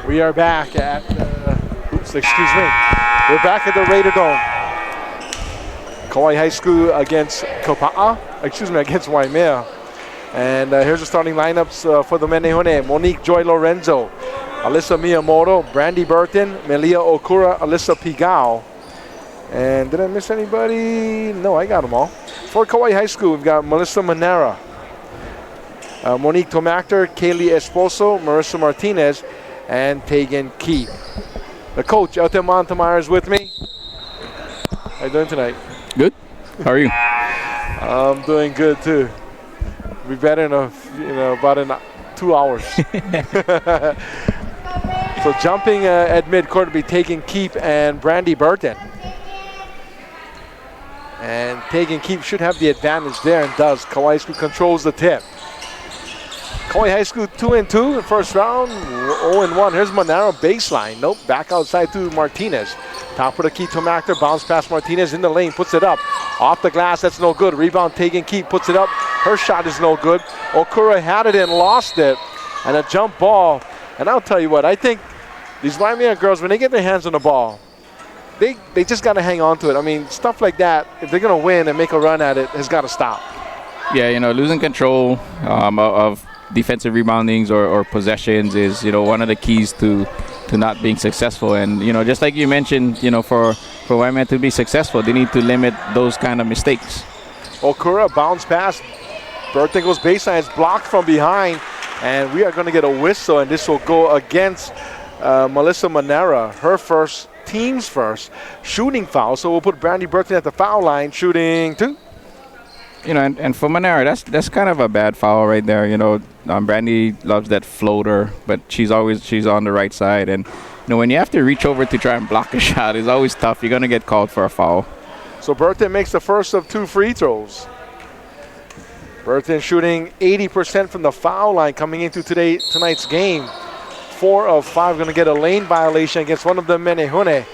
We are back at, excuse me. We're back at the Raider Dome. Kauai High School against against Waimea. And here's the starting lineups for the Menehune. Monique Joy Lorenzo, Alyssa Miyamoto, Brandy Burton, Melia Okura, Alyssa Pigao. And did I miss anybody? No, I got them all. For Kauai High School, we've got Melissa Manera, Monique Tomactor, Kaylee Esposo, Marissa Martinez, and Tegan Keep. The coach, Elton Montemar, is with me. How you doing tonight? Good. How are you? I'm doing good too. Be better in about 2 hours. So jumping at midcourt will be Tegan Keep and Brandy Burton. And Tegan Keep should have the advantage there, and does. Kauai High School controls the tip. Kauai High School 2-2 in the first round, 0-1. Here's Monaro baseline. Nope, back outside to Martinez. Top of the key, Tomactor, bounce past Martinez in the lane, puts it up. Off the glass, that's no good. Rebound, Tegan Keep puts it up. Her shot is no good. Okura had it and lost it. And a jump ball. And I'll tell you what, I think these Waimea girls, when they get their hands on the ball, they just got to hang on to it. I mean, stuff like that, if they're going to win and make a run at it, has got to stop. Yeah, losing control of defensive reboundings or possessions is, one of the keys to not being successful. And, just like you mentioned, for Waimea to be successful, they need to limit those kind of mistakes. Okura bounce pass. Burton goes baseline. It's blocked from behind. And we are going to get a whistle, and this will go against Melissa Manera, her first, team's first shooting foul. So we'll put Brandy Burton at the foul line, shooting 2. And for Monera, that's kind of a bad foul right there. Brandy loves that floater, but she's on the right side. And, when you have to reach over to try and block a shot, it's always tough. You're going to get called for a foul. So Burton makes the first of 2 free throws. Burton shooting 80% from the foul line coming into tonight's game. 4 of 5 going to get a lane violation against one of the Menehune.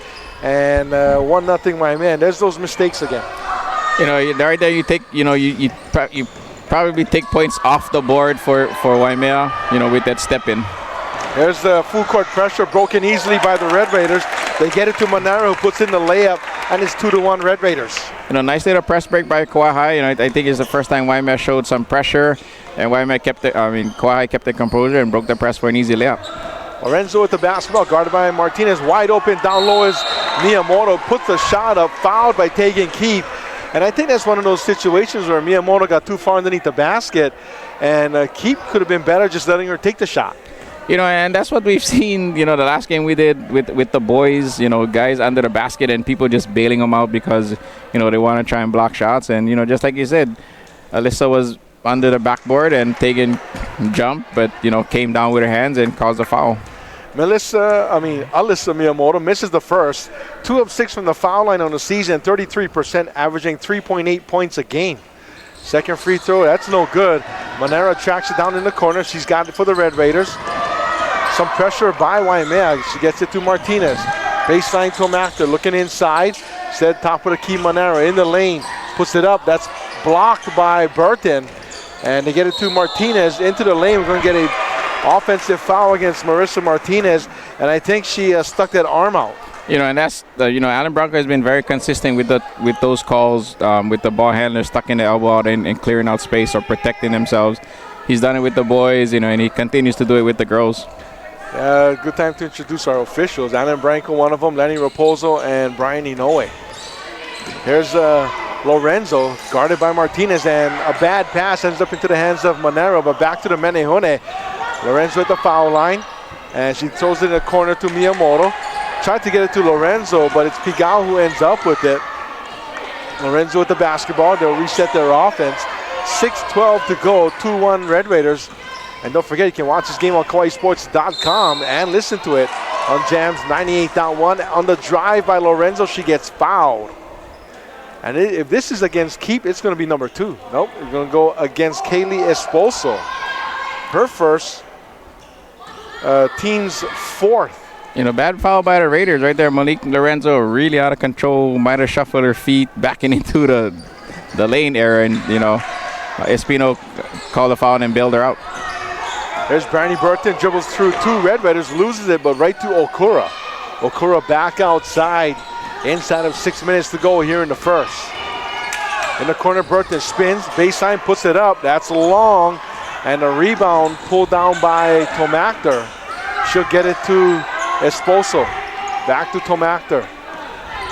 And 1-0 Waimea. There's those mistakes again. Right there you take, you probably take points off the board for Waimea, with that step in. There's the full court pressure broken easily by the Red Raiders. They get it to Monaro, who puts in the layup, and it's 2-1 Red Raiders. Nice little press break by Kauai High. I think it's the first time Waimea showed some pressure, and Kauai High kept the composure and broke the press for an easy layup. Lorenzo with the basketball, guarded by Martinez, wide open, down low is Miyamoto, puts the shot up, fouled by Tegan Keep. And I think that's one of those situations where Miyamoto got too far underneath the basket, and Keep could have been better just letting her take the shot. And that's what we've seen, the last game we did with the boys, guys under the basket and people just bailing them out because, they want to try and block shots. And, just like you said, Alyssa was under the backboard and Tegan jumped, but, came down with her hands and caused a foul. Alyssa Miyamoto misses the first. 2 of 6 from the foul line on the season, 33%, averaging 3.8 points a game. Second free throw, that's no good. Monera tracks it down in the corner. She's got it for the Red Raiders. Some pressure by Waimea. She gets it to Martinez. Baseline to Tomactor, looking inside. Said top of the key, Monera in the lane. Puts it up. That's blocked by Burton. And they get it to Martinez into the lane. We're going to get a offensive foul against Marissa Martinez, and I think she stuck that arm out. And that's Alan Bronco has been very consistent with those calls, with the ball handler stuck in the elbow out and clearing out space or protecting themselves. He's done it with the boys, and he continues to do it with the girls. Good time to introduce our officials. Alan Branco, one of them, Lenny Raposo, and Brian Inoue. Here's Lorenzo, guarded by Martinez, and a bad pass ends up into the hands of Monero, but back to the Menehune. Lorenzo at the foul line, and she throws it in the corner to Miyamoto. Tried to get it to Lorenzo, but it's Pigao who ends up with it. Lorenzo with the basketball. They'll reset their offense. 6:12 to go, 2-1 Red Raiders. And don't forget, you can watch this game on KauaiSports.com and listen to it on Jams 98.1. On the drive by Lorenzo, she gets fouled. And if this is against Keep, it's going to be number 2. Nope, it's going to go against Kaylee Esposo. Her first, team's 4th. Bad foul by the Raiders right there. Monique Lorenzo really out of control. Might have shuffled her feet back into the lane area, and Espino called the foul and bailed her out. There's Brandy Burton, dribbles through 2 Red Raiders, loses it, but right to Okura. Okura back outside, inside of 6 minutes to go here in the first. In the corner, Burton spins, baseline, puts it up. That's long, and a rebound pulled down by Tomachter. She'll get it to Esposo. Back to Tomachter.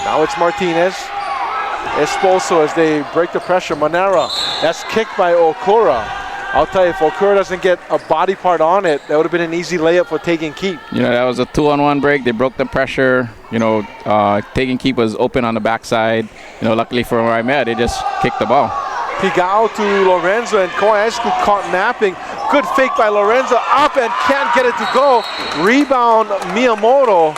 Now it's Martinez. Esposo as they break the pressure. Manera, that's kicked by Okura. I'll tell you, if Okura doesn't get a body part on it, that would have been an easy layup for Take and Keep. That was a 2-on-1 break. They broke the pressure. Take and Keep was open on the backside. Luckily for Waimea, they just kicked the ball. Pigao to Lorenzo, and Kauai High School caught napping. Good fake by Lorenzo, up and can't get it to go. Rebound Miyamoto.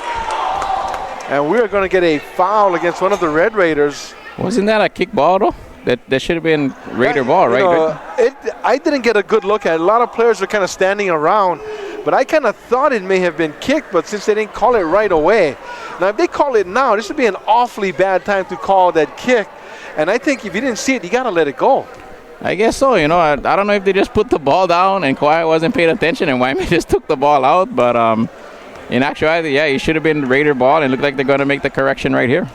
And we're going to get a foul against one of the Red Raiders. Wasn't that a kick ball, though? That should have been Raider ball, right? I didn't get a good look at it. A lot of players were kind of standing around, but I kind of thought it may have been kicked, but since they didn't call it right away. Now, if they call it now, this would be an awfully bad time to call that kick. And I think if you didn't see it, you got to let it go. I guess so. I don't know if they just put the ball down and Kauai wasn't paying attention and Waimea just took the ball out. But in actuality, yeah, it should have been Raider ball, and it looked like they're going to make the correction right here.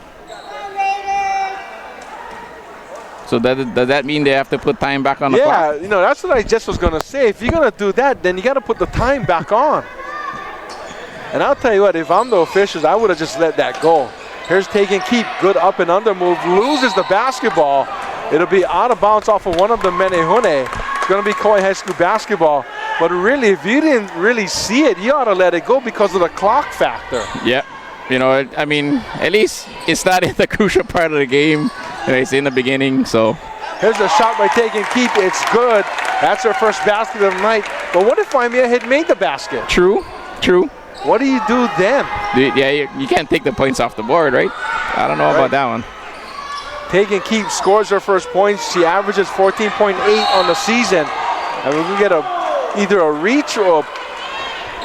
So does that mean they have to put time back on the clock? Yeah, that's what I just was going to say. If you're going to do that, then you got to put the time back on. And I'll tell you what, if I'm the officials, I would have just let that go. Here's Take and Keep, good up and under move, loses the basketball. It'll be out of bounds off of one of the Menehune. It's going to be Kauai High School basketball. But really, if you didn't really see it, you ought to let it go because of the clock factor. Yeah. At least it's not in the crucial part of the game. It's in the beginning, so. Here's a shot by Take and Keep. It's good. That's her first basket of the night. But what if Waimea had made the basket? True. What do you do then? Yeah, you can't take the points off the board, right? I don't know about that one. Take and Keep scores her first points. She averages 14.8 on the season. And we're going to get either a reach or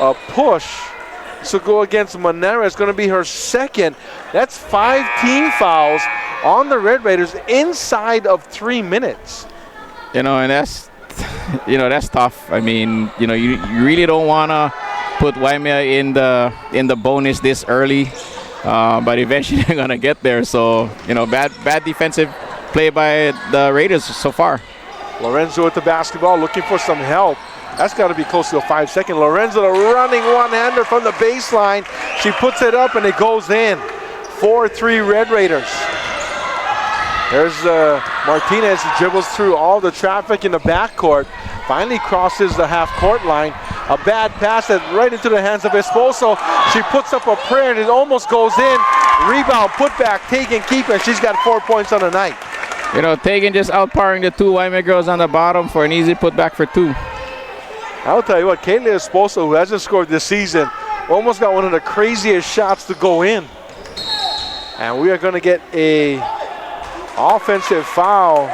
a push. So go against Manera. It's going to be her second. That's 5 team fouls on the Red Raiders inside of 3 minutes. And that's tough. You really don't want to put Waimea in the bonus this early, but eventually they're going to get there. So, bad defensive play by the Raiders so far. Lorenzo with the basketball, looking for some help. That's got to be close to a 5-second. Lorenzo, the running one-hander from the baseline. She puts it up and it goes in. 4-3 Red Raiders. There's Martinez, who dribbles through all the traffic in the backcourt. Finally crosses the half-court line. A bad pass right into the hands of Esposo. She puts up a prayer and it almost goes in. Rebound, put back, Take and Keep, and she's got 4 points on the night. Tegan just outpowering the 2 Waimea girls on the bottom for an easy putback for 2. I'll tell you what, Kaylee Esposo, who hasn't scored this season, almost got one of the craziest shots to go in. And we are going to get a offensive foul.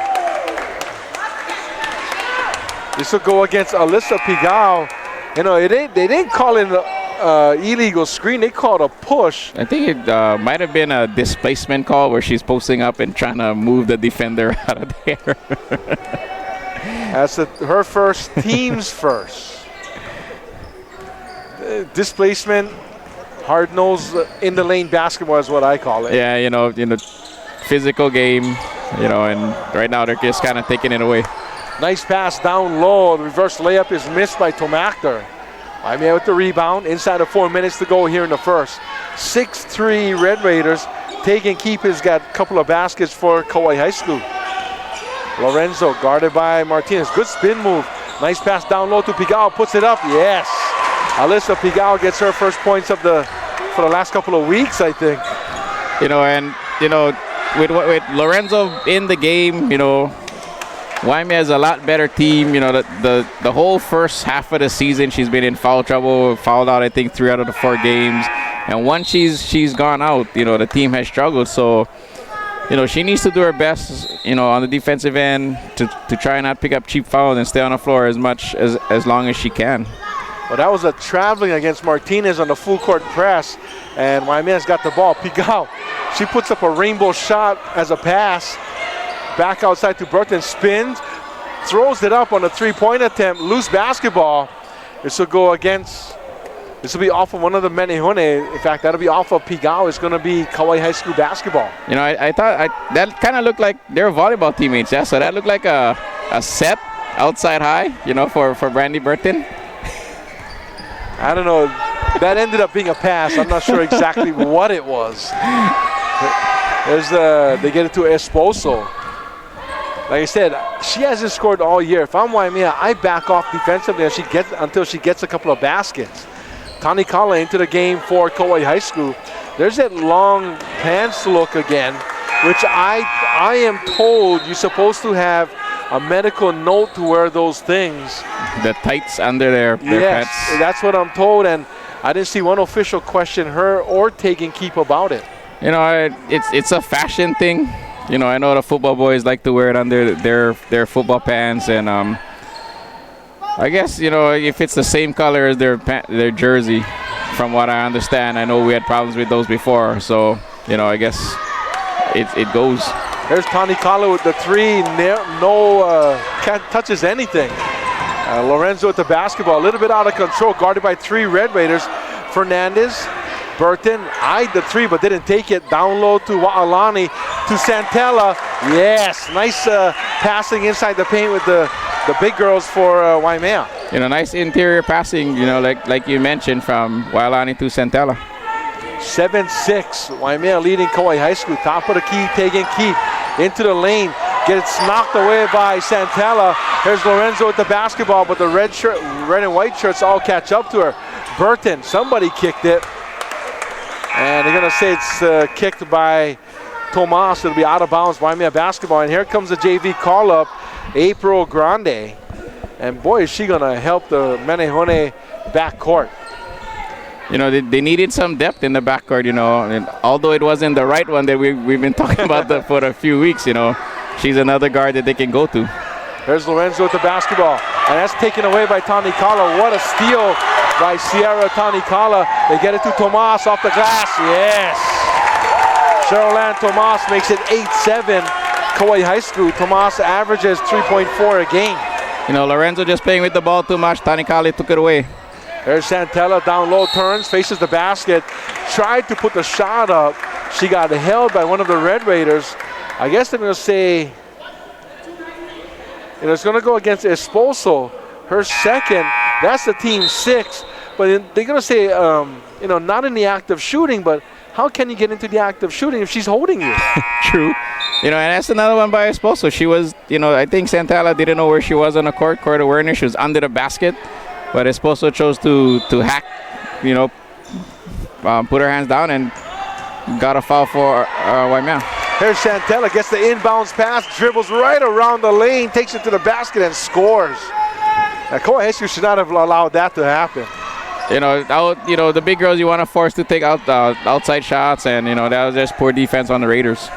This will go against Alyssa Pigao. They didn't call it an illegal screen. They called a push. I think it might have been a displacement call where she's posting up and trying to move the defender out of there. That's her first, team's first. Displacement, hard-nosed in the lane basketball is what I call it. Yeah, physical game, and right now they're just kind of taking it away. Nice pass down low. The reverse layup is missed by Tomachter. Waimea with the rebound. Inside of 4 minutes to go here in the first. 6-3 Red Raiders. Take and Keep has got a couple of baskets for Kauai High School. Lorenzo guarded by Martinez. Good spin move. Nice pass down low to Pigao. Puts it up. Yes. Alyssa Pigao gets her first points for the last couple of weeks, I think. With Lorenzo in the game, Waimea is a lot better team. The whole first half of the season, she's been in foul trouble, fouled out, I think, 3 out of the 4 games. And once she's gone out, the team has struggled. So, she needs to do her best, on the defensive end to try and not pick up cheap fouls and stay on the floor as long as she can. Well, that was a traveling against Martinez on the full court press, and Waimea's got the ball. Pigao, she puts up a rainbow shot as a pass. Back outside to Burton, spins, throws it up on a 3-point attempt, loose basketball, This will go against, this will be off of one of the Menehune. In fact, that'll be off of Pigao. It's going to be Kauai High School basketball. You know, I thought that kind of looked like they're volleyball teammates. Yeah, so that looked like a set outside high, you know, for Brandy Burton. I don't know. That ended up being a pass. I'm not sure exactly what it was. They get it to Esposo. Like I said, she hasn't scored all year. If I'm Waimea, I back off defensively until she gets a couple of baskets. Tani Kala into the game for Kauai High School. There's that long pants look again, which I am told you're supposed to have a medical note to wear those things. The tights under their yes, pants. That's what I'm told, and I didn't see one official question her or taking keep about it. You know, it's a fashion thing. You know, I know the football boys like to wear it under their football pants, and I guess, you know, if it's the same color as their jersey, from what I understand, I know we had problems with those before. So, you know, I guess it goes. There's Tani Kala with the three. Can't touches anything. Lorenzo with the basketball, a little bit out of control, guarded by three Red Raiders. Fernandez, Burton eyed the three but didn't take it. Down low to Wa'alani, to Santella. Yes, nice passing inside the paint with the big girls for Waimea. You know, nice interior passing, you know, like you mentioned, from Wa'alani to Santella. 7-6, Waimea leading Kauai High School. Top of the key, taking keep into the lane. Gets knocked away by Santella. Here's Lorenzo with the basketball, but the red and white shirts all catch up to her. Burton, somebody kicked it. And they're going to say it's kicked by Tomas. It'll be out of bounds, Waimea basketball. And here comes the JV call-up, April Grande. And boy, is she going to help the Menehune backcourt. You know, they needed some depth in the backcourt, you know. And although it wasn't the right one that we've been talking about for a few weeks, you know. She's another guard that they can go to. There's Lorenzo with the basketball. And that's taken away by Tani Kala. What a steal by Sierra Tani Kala. They get it to Tomas off the glass. Yes. Cheryl-Ann Tomas makes it 8-7. Kauai High School. Tomas averages 3.4 a game. You know, Lorenzo just playing with the ball too much. Tani Kala took it away. There's Santella down low, turns, faces the basket. Tried to put the shot up. She got held by one of the Red Raiders. I guess they're going to say, you know, it's going to go against Esposo, her second. That's the team 6. But they're going to say, you know, not in the act of shooting, but how can you get into the act of shooting if she's holding you? True. You know, and that's another one by Esposo. She was, you know, I think Santella didn't know where she was on the court awareness. She was under the basket. But Esposo chose to hack, you know, put her hands down and got a foul for Waimea. Here's Santella, gets the inbounds pass, dribbles right around the lane, takes it to the basket and scores. Now, Kauai High School should not have allowed that to happen. You know, the big girls you want to force to take out outside shots, and, you know, that was just poor defense on the Raiders.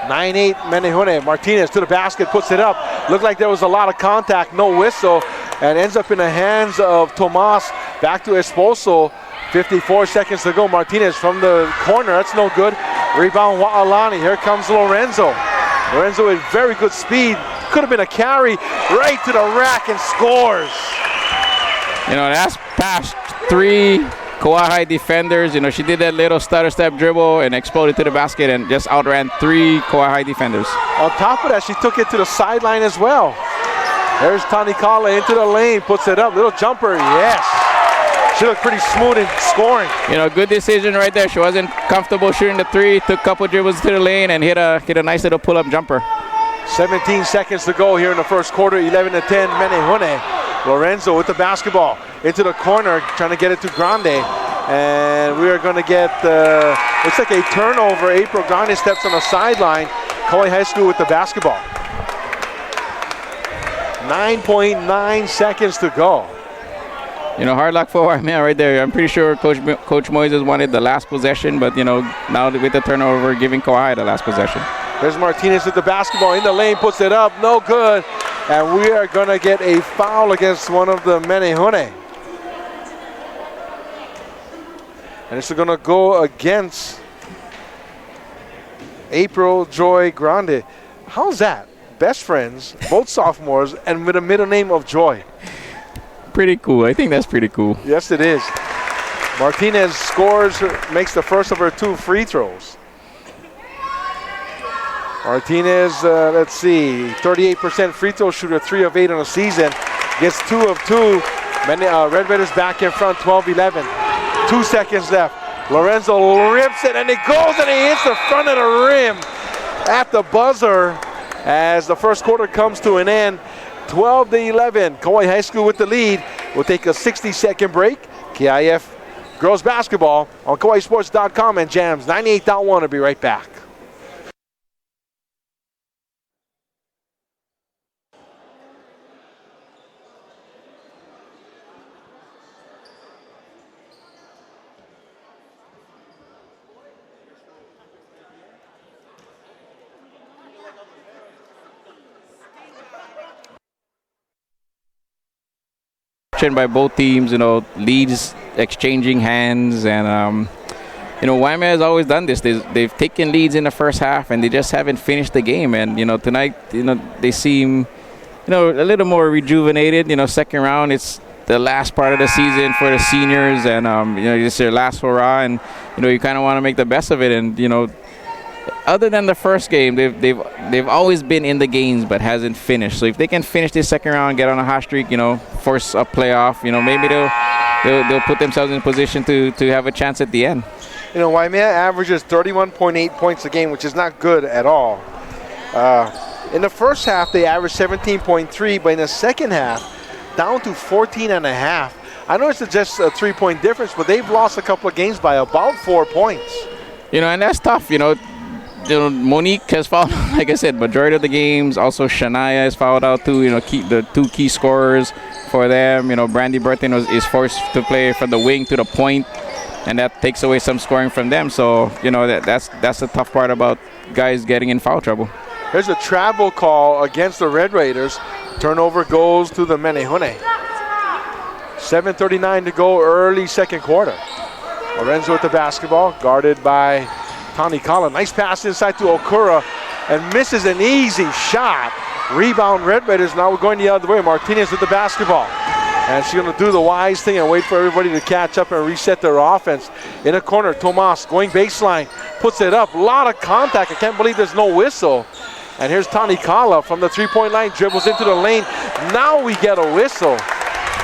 9-8 Menehune. Martinez to the basket, puts it up. Looked like there was a lot of contact, no whistle, and ends up in the hands of Tomas. Back to Esposo. 54 seconds to go. Martinez from the corner. That's no good. Rebound Wa'alani. Here comes Lorenzo. Lorenzo with very good speed. Could have been a carry. Right to the rack and scores. You know, that's past 3 Kauai defenders. You know, she did that little stutter step dribble and exploded to the basket and just outran 3 Kauai defenders. On top of that, she took it to the sideline as well. There's Tani Kala into the lane. Puts it up. Little jumper. Yes. She looked pretty smooth in scoring. You know, good decision right there. She wasn't comfortable shooting the 3, took a couple dribbles to the lane and hit a nice little pull-up jumper. 17 seconds to go here in the first quarter. 11-10 Menehune. Lorenzo with the basketball into the corner, trying to get it to Grande. And we are going to get, looks like a turnover. April Grande steps on the sideline. Kauai High School with the basketball. 9.9 seconds to go. You know, hard luck for Waimea right there. I'm pretty sure Coach Moises wanted the last possession, but, you know, now with the turnover, giving Kauai the last possession. There's Martinez with the basketball in the lane, puts it up, no good. And we are going to get a foul against one of the Menehune. And it's going to go against April Joy Grande. How's that? Best friends, both sophomores, and with a middle name of Joy. pretty cool. I think that's pretty cool. Yes, it is. Martinez scores, makes the first of her 2 free throws. Martinez, let's see, 38% free throw shooter, 3 of 8 on the season. Gets 2 of 2. Red Raiders back in front, 12-11. 2 seconds left. Lorenzo rips it, and it goes, and he hits the front of the rim at the buzzer as the first quarter comes to an end. 12-11. Kauai High School with the lead. We'll take a 60-second break. KIF girls basketball on KauaiSports.com and Jams 98.1. Will be right back. By both teams, leads exchanging hands, and Waimea has always done this. They've taken leads in the first half, and they just haven't finished the game. And tonight, they seem, a little more rejuvenated. Second round, it's the last part of the season for the seniors, and it's their last hurrah, and you kind of want to make the best of it. And other than the first game, they've always been in the games but hasn't finished. So if they can finish this second round, get on a hot streak, force a playoff, maybe they'll put themselves in position to have a chance at the end. Waimea averages 31.8 points a game, which is not good at all. In the first half, they averaged 17.3, but in the second half, down to 14.5. I know it's just a 3-point difference, but they've lost a couple of games by about 4 points. And that's tough, Monique has fouled, like I said, majority of the games. Also, Shania has fouled out too. The 2 key scorers for them. Brandy Burton is forced to play from the wing to the point, and that takes away some scoring from them. So that's the tough part about guys getting in foul trouble. Here's a travel call against the Red Raiders. Turnover goes to the Menehune. 7:39 to go, early second quarter. Lorenzo with the basketball, guarded by Tani Kala. Nice pass inside to Okura, and misses an easy shot. Rebound Red Raiders. Now we're going the other way. Martinez with the basketball. And she's going to do the wise thing and wait for everybody to catch up and reset their offense. In a corner, Tomas going baseline, puts it up. A lot of contact. I can't believe there's no whistle. And here's Tani Kala from the three-point line, dribbles into the lane. Now we get a whistle.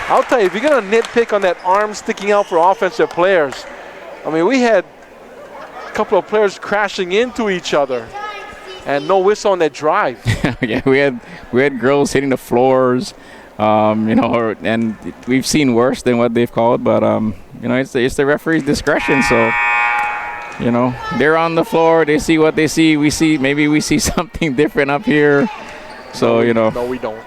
I'll tell you, if you're going to nitpick on that arm sticking out for offensive players, we had couple of players crashing into each other and no whistle on that drive. Yeah, we had girls hitting the floors, and we've seen worse than what they've called, but it's the referee's discretion. So they're on the floor, they see what they see. We see something different up here. So no, we don't.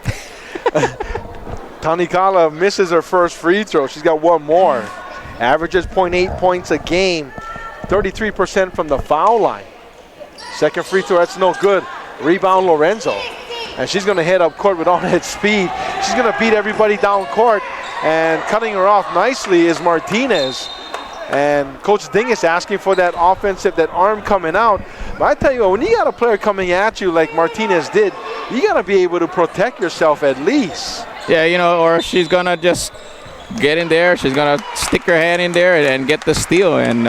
Tani Kala misses her first free throw. She's got one more. Averages 0.8 points a game. 33% from the foul line. Second free throw, that's no good. Rebound Lorenzo. And she's going to head up court with all that speed. She's going to beat everybody down court. And cutting her off nicely is Martinez. And Coach Ding is asking for that offensive, that arm coming out. But I tell you what, when you got a player coming at you like Martinez did, you got to be able to protect yourself at least. Yeah, or she's going to just get in there. She's going to stick her hand in there and get the steal. And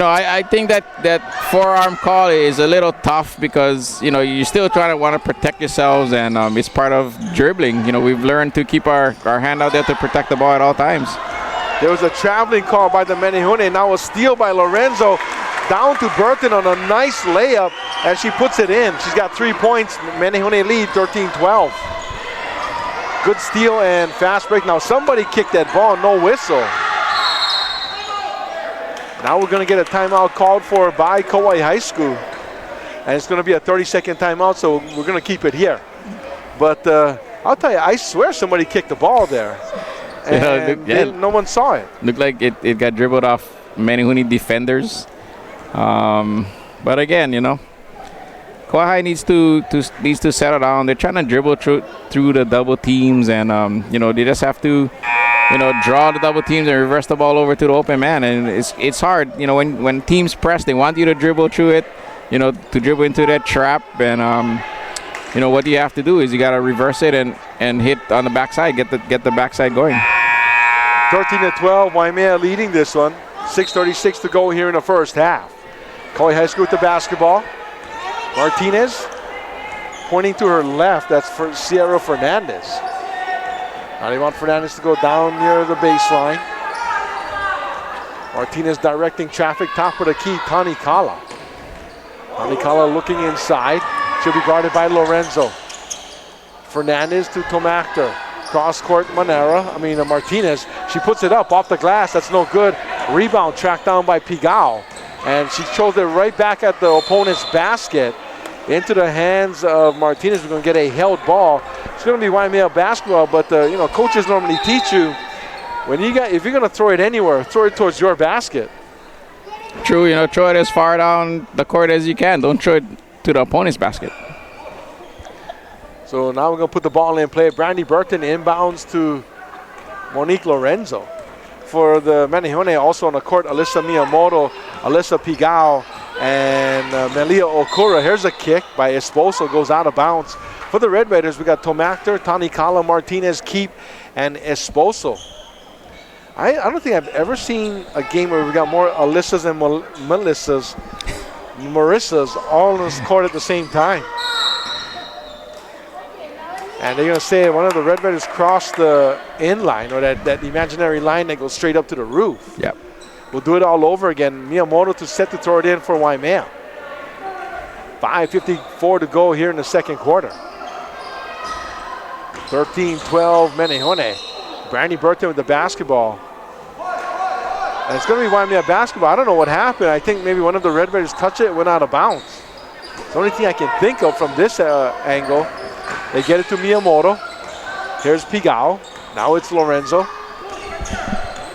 I think that forearm call is a little tough because, you're still trying to want to protect yourselves, and it's part of dribbling. We've learned to keep our hand out there to protect the ball at all times. There was a traveling call by the Menehune. Now a steal by Lorenzo. Down to Burton on a nice layup, and she puts it in. She's got 3 points. Menehune lead 13-12. Good steal and fast break. Now somebody kicked that ball, no whistle. Now we're going to get a timeout called for by Kauai High School. And it's going to be a 30-second timeout, so we're going to keep it here. But I'll tell you, I swear somebody kicked the ball there. And no one saw it. Looked like it got dribbled off Menehune defenders. But again, Kauai High needs to settle down. They're trying to dribble through the double teams, and they just have to draw the double teams and reverse the ball over to the open man. And it's hard. When teams press, they want you to dribble through it, to dribble into that trap. And what do you have to do is you got to reverse it and hit on the backside, get the backside going. 13-12, Waimea leading this one. 6:36 to go here in the first half. Kauai High School with the basketball. Martinez pointing to her left. That's for Sierra Fernandez. Now they want Fernandez to go down near the baseline. Martinez directing traffic. Top of the key, Tani Kala. Tani Kala looking inside. She'll be guarded by Lorenzo. Fernandez to Tomactor. Cross court, Martinez. She puts it up off the glass. That's no good. Rebound tracked down by Pigao. And she throws it right back at the opponent's basket. Into the hands of Martinez. We're going to get a held ball. It's going to be Waimea basketball, but coaches normally teach you if you're going to throw it anywhere, throw it towards your basket. True, throw it as far down the court as you can. Don't throw it to the opponent's basket. So now we're going to put the ball in play. Brandy Burton inbounds to Monique Lorenzo. For the Menehune, also on the court, Alyssa Miyamoto, Alyssa Pigao, and Melia Okura. Here's a kick by Esposo, goes out of bounds. For the Red Raiders, we got Tomactor, Tani Kala, Martinez, Keep, and Esposo. I don't think I've ever seen a game where we got more Alyssas and Marissas all on this court at the same time. And they're going to say one of the Red Raiders crossed the inline, or that imaginary line that goes straight up to the roof. Yep. We'll do it all over again. Miyamoto to set to throw it in for Waimea. 5:54 to go here in the second quarter. 13-12 Menehune. Brandy Burton with the basketball. And it's going to be Waimea basketball. I don't know what happened. I think maybe one of the Red Raiders touched it, went out of bounds. It's the only thing I can think of from this angle. They get it to Miyamoto. Here's Pigao. Now it's Lorenzo.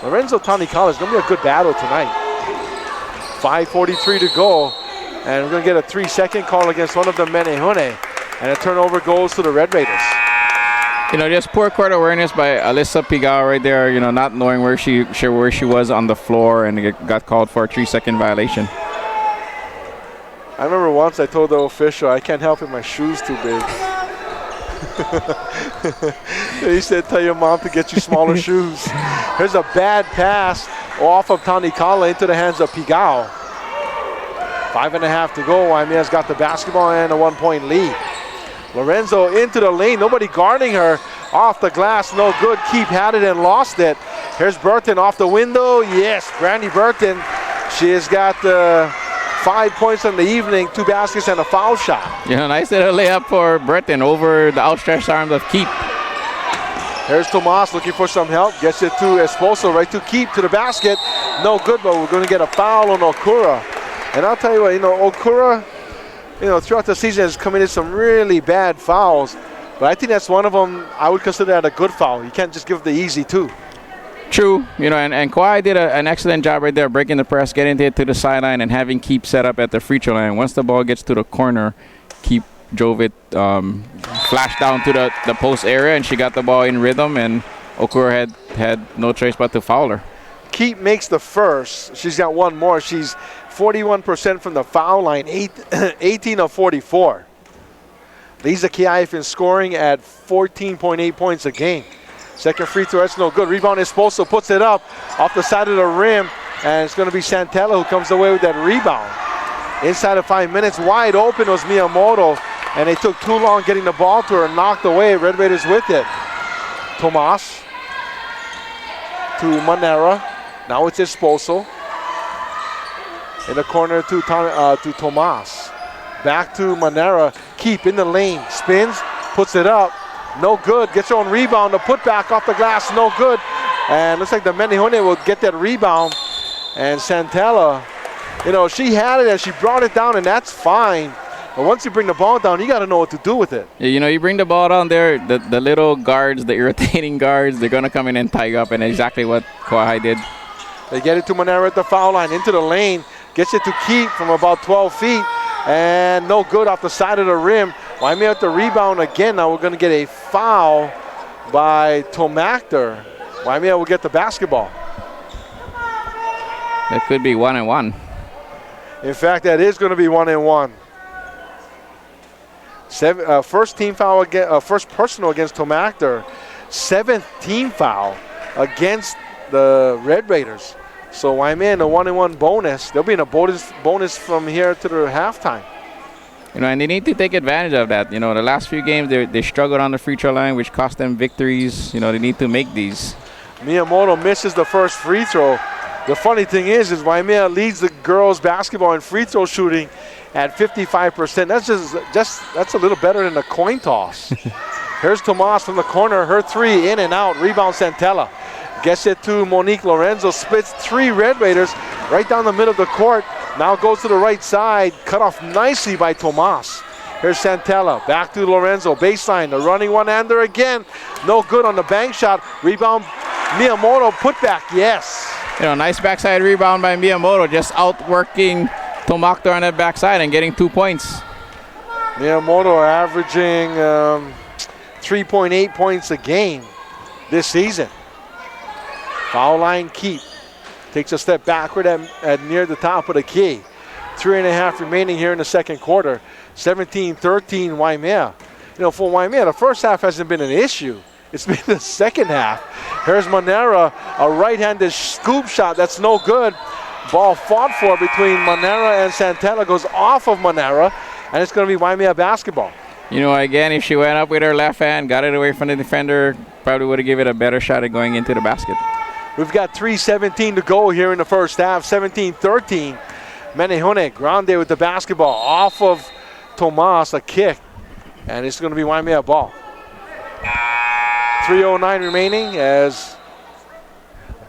Lorenzo Tanikala is going to be a good battle tonight. 5:43 to go. And we're going to get a 3-second call against one of the Menehune. And a turnover goes to the Red Raiders. Just poor court awareness by Alyssa Pigao right there, not knowing where she was on the floor, and it got called for a 3-second violation. I remember once I told the official, I can't help it, my shoe's too big. He said, tell your mom to get you smaller shoes. Here's a bad pass off of Tani Kala into the hands of Pigao. 5.5 to go. Waimea's got the basketball and a 1-point lead. Lorenzo into the lane. Nobody guarding her. Off the glass. No good. Keep had it and lost it. Here's Burton off the window. Yes, Brandy Burton. She has got 5 points in the evening, 2 baskets and a foul shot. Nice little layup for Burton over the outstretched arms of Keep. Here's Tomas looking for some help. Gets it to Esposo, right to Keep, to the basket. No good, but we're going to get a foul on Okura. And I'll tell you what, Okura, throughout the season has committed some really bad fouls. But I think that's one of them. I would consider that a good foul. You can't just give the easy 2. True, and Kauai did an excellent job right there, breaking the press, getting it to the sideline, and having Keep set up at the free throw line. Once the ball gets to the corner, Keep drove it, flashed down to the post area, and she got the ball in rhythm, and Okura had no choice but to foul her. Keep makes the first. She's got one more. She's 41% from the foul line, 18 of 44. Leads the KIF in scoring at 14.8 points a game. Second free throw, that's no good. Rebound Esposo puts it up off the side of the rim, and it's going to be Santella who comes away with that rebound. Inside of 5 minutes, wide open was Miyamoto, and they took too long getting the ball to her, knocked away. Red Raiders with it. Tomas to Manera. Now it's Esposo. In the corner to Tomas. Back to Manera. Keep in the lane. Spins, puts it up. No good. Gets her own rebound. The putback off the glass. No good. And looks like the Menehune will get that rebound. And Santella, she had it and she brought it down, and that's fine. But once you bring the ball down, you got to know what to do with it. Yeah, you bring the ball down there, the little guards, the irritating guards, they're going to come in and tie you up, and exactly what Kauai did. They get it to Manera at the foul line, into the lane. Gets it to Keep from about 12 feet. And no good off the side of the rim. Waimea at the rebound again. Now we're going to get a foul by Tomactor. Waimea will get the basketball. That could be 1-1. In fact, that is going to be 1-1. First team foul against, first personal against Tomactor. 7th team foul against the Red Raiders. So Waimea in a 1-1 bonus. They'll be in a bonus from here to the halftime. You know, and they need to take advantage of that. You know, the last few games they struggled on the free throw line, which cost them victories. You know, they need to make these. Miyamoto misses the first free throw. The funny thing is Waimea leads the girls basketball in free throw shooting at 55%. That's a little better than a coin toss. Here's Tomas from the corner. Her three in and out. Rebound Santella. Gets it to Monique Lorenzo. Splits 3 Red Raiders right down the middle of the court. Now goes to the right side. Cut off nicely by Tomas. Here's Santella. Back to Lorenzo. Baseline. The running one-hander again. No good on the bank shot. Rebound Miyamoto. Putback. Yes. You know, nice backside rebound by Miyamoto. Just outworking Tomactor on that backside and getting 2 points. Miyamoto averaging 3.8 points a game this season. Foul line keep. Takes a step backward at near the top of the key. 3.5 remaining here in the second quarter. 17-13 Waimea. You know, for Waimea, the first half hasn't been an issue. It's been the second half. Here's Monera, a right-handed scoop shot. That's no good. Ball fought for between Monera and Santella. Goes off of Monera, and it's going to be Waimea basketball. You know, again, if she went up with her left hand, got it away from the defender, probably would have given it a better shot at going into the basket. We've got 3:17 to go here in the first half. 17-13. Menehune Grande with the basketball off of Tomas, a kick. And it's going to be Waimea ball. 3:09 remaining as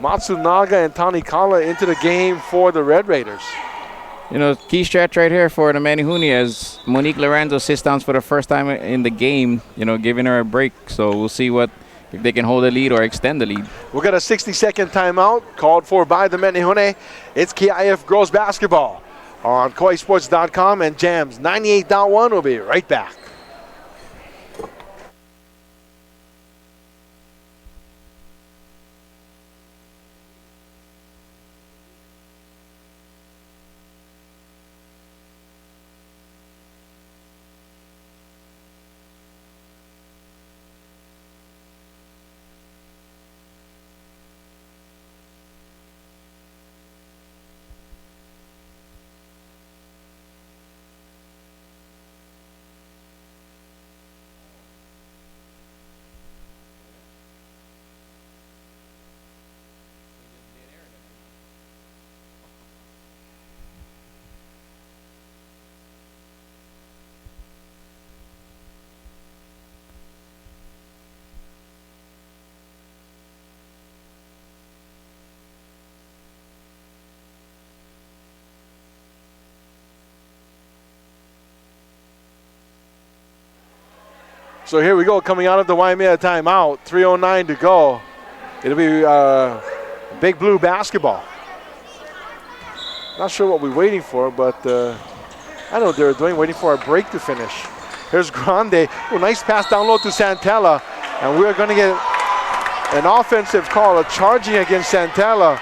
Matsunaga and Tanikala into the game for the Red Raiders. You know, key stretch right here for the Menehune as Monique Lorenzo sits down for the first time in the game, you know, giving her a break. So we'll see if they can hold the lead or extend the lead. We've got a 60-second timeout called for by the Menehune. It's KIF girls basketball on KauaiSports.com and Jams 98.1. We'll be right back. So here we go, coming out of the Waimea timeout. 3:09 to go. It'll be Big Blue basketball. Not sure what we're waiting for, but I know what they're doing, waiting for our break to finish. Here's Grande. Oh, nice pass down low to Santella. And we're going to get an offensive call, a charging against Santella.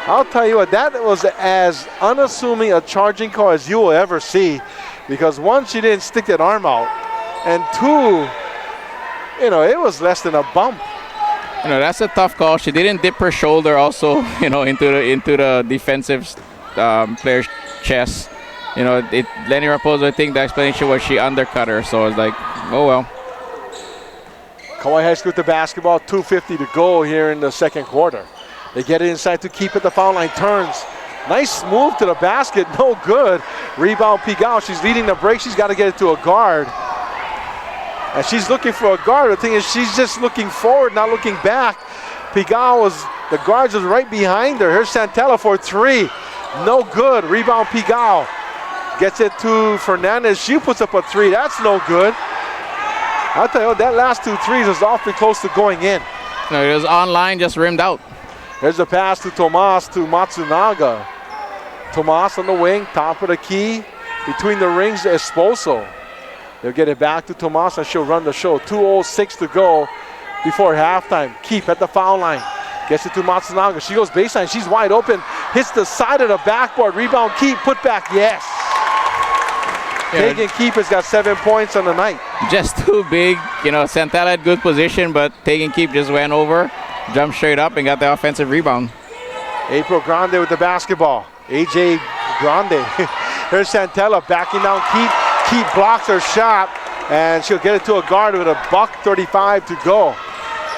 I'll tell you what, that was as unassuming a charging call as you will ever see. Because one, she didn't stick that arm out. And two, you know, it was less than a bump. You know, that's a tough call. She didn't dip her shoulder also, you know, into the defensive player's chest. You know, Lenny Raposo, I think the explanation was she undercut her. So it's like, oh well. Kauai High School with the basketball, 2:50 to go here in the second quarter. They get it inside to keep at the foul line, turns. Nice move to the basket, no good. Rebound Pigao, she's leading the break. She's got to get it to a guard. And she's looking for a guard. The thing is, she's just looking forward, not looking back. Pigao the guards was right behind her. Here's Santella for three. No good. Rebound Pigao. Gets it to Fernandez. She puts up a three. That's no good. I'll tell you what, that last 2 threes was awfully close to going in. No, it was online, just rimmed out. There's a pass to Tomas to Matsunaga. Tomas on the wing, top of the key. Between the rings, Esposo. They'll get it back to Tomas and she'll run the show. 2:06 to go before halftime. Keep at the foul line. Gets it to Matsunaga. She goes baseline. She's wide open. Hits the side of the backboard. Rebound, Keep, put back. Yes. Tegan Keep has got 7 points on the night. Just too big. Santella had good position, but Tegan Keep just went over, jumped straight up, and got the offensive rebound. April Grande with the basketball. AJ Grande. Here's Santella backing down Keep. Keep blocks her shot, and she'll get it to a guard with a $1:35 to go.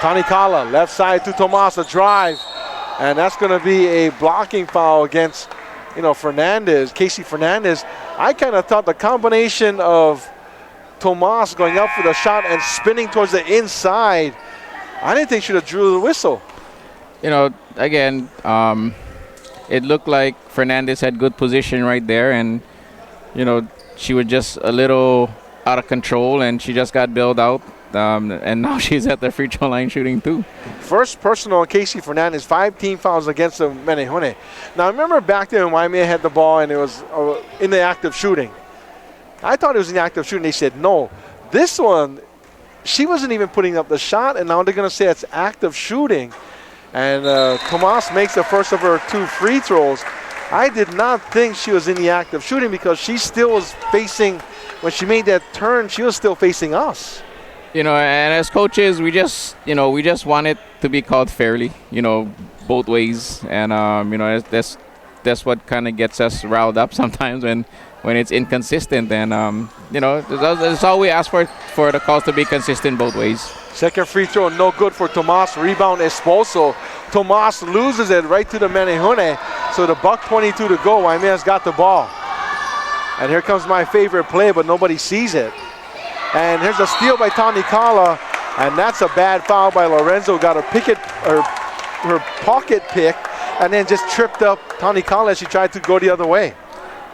Tani Kala, left side to Tomas, a drive. And that's going to be a blocking foul against, Fernandez, Casey Fernandez. I kind of thought the combination of Tomas going up for the shot and spinning towards the inside, I didn't think she should have drew the whistle. Again, it looked like Fernandez had good position right there, and, she was just a little out of control, and she just got bailed out. And now she's at the free throw line shooting too. First personal on Casey Fernandez, 5 team fouls against the Menehune. Now, I remember back then when Waimea had the ball and it was in the act of shooting. I thought it was in the act of shooting. They said no. This one, she wasn't even putting up the shot, and now they're going to say it's active shooting. And Tomas makes the first of her 2 free throws. I did not think she was in the act of shooting because she still was facing, when she made that turn, she was still facing us. And as coaches, we just want it to be called fairly, both ways. And, that's what kind of gets us riled up sometimes when it's inconsistent. And, that's all we ask for the calls to be consistent both ways. Second free throw, no good for Tomas. Rebound, Esposo. Tomas loses it right to the Menehune. So the $1:22 to go. Waimea's got the ball. And here comes my favorite play, but nobody sees it. And here's a steal by Tani Kala, and that's a bad foul by Lorenzo. Got her pocket pick, and then just tripped up Tani Kala as she tried to go the other way.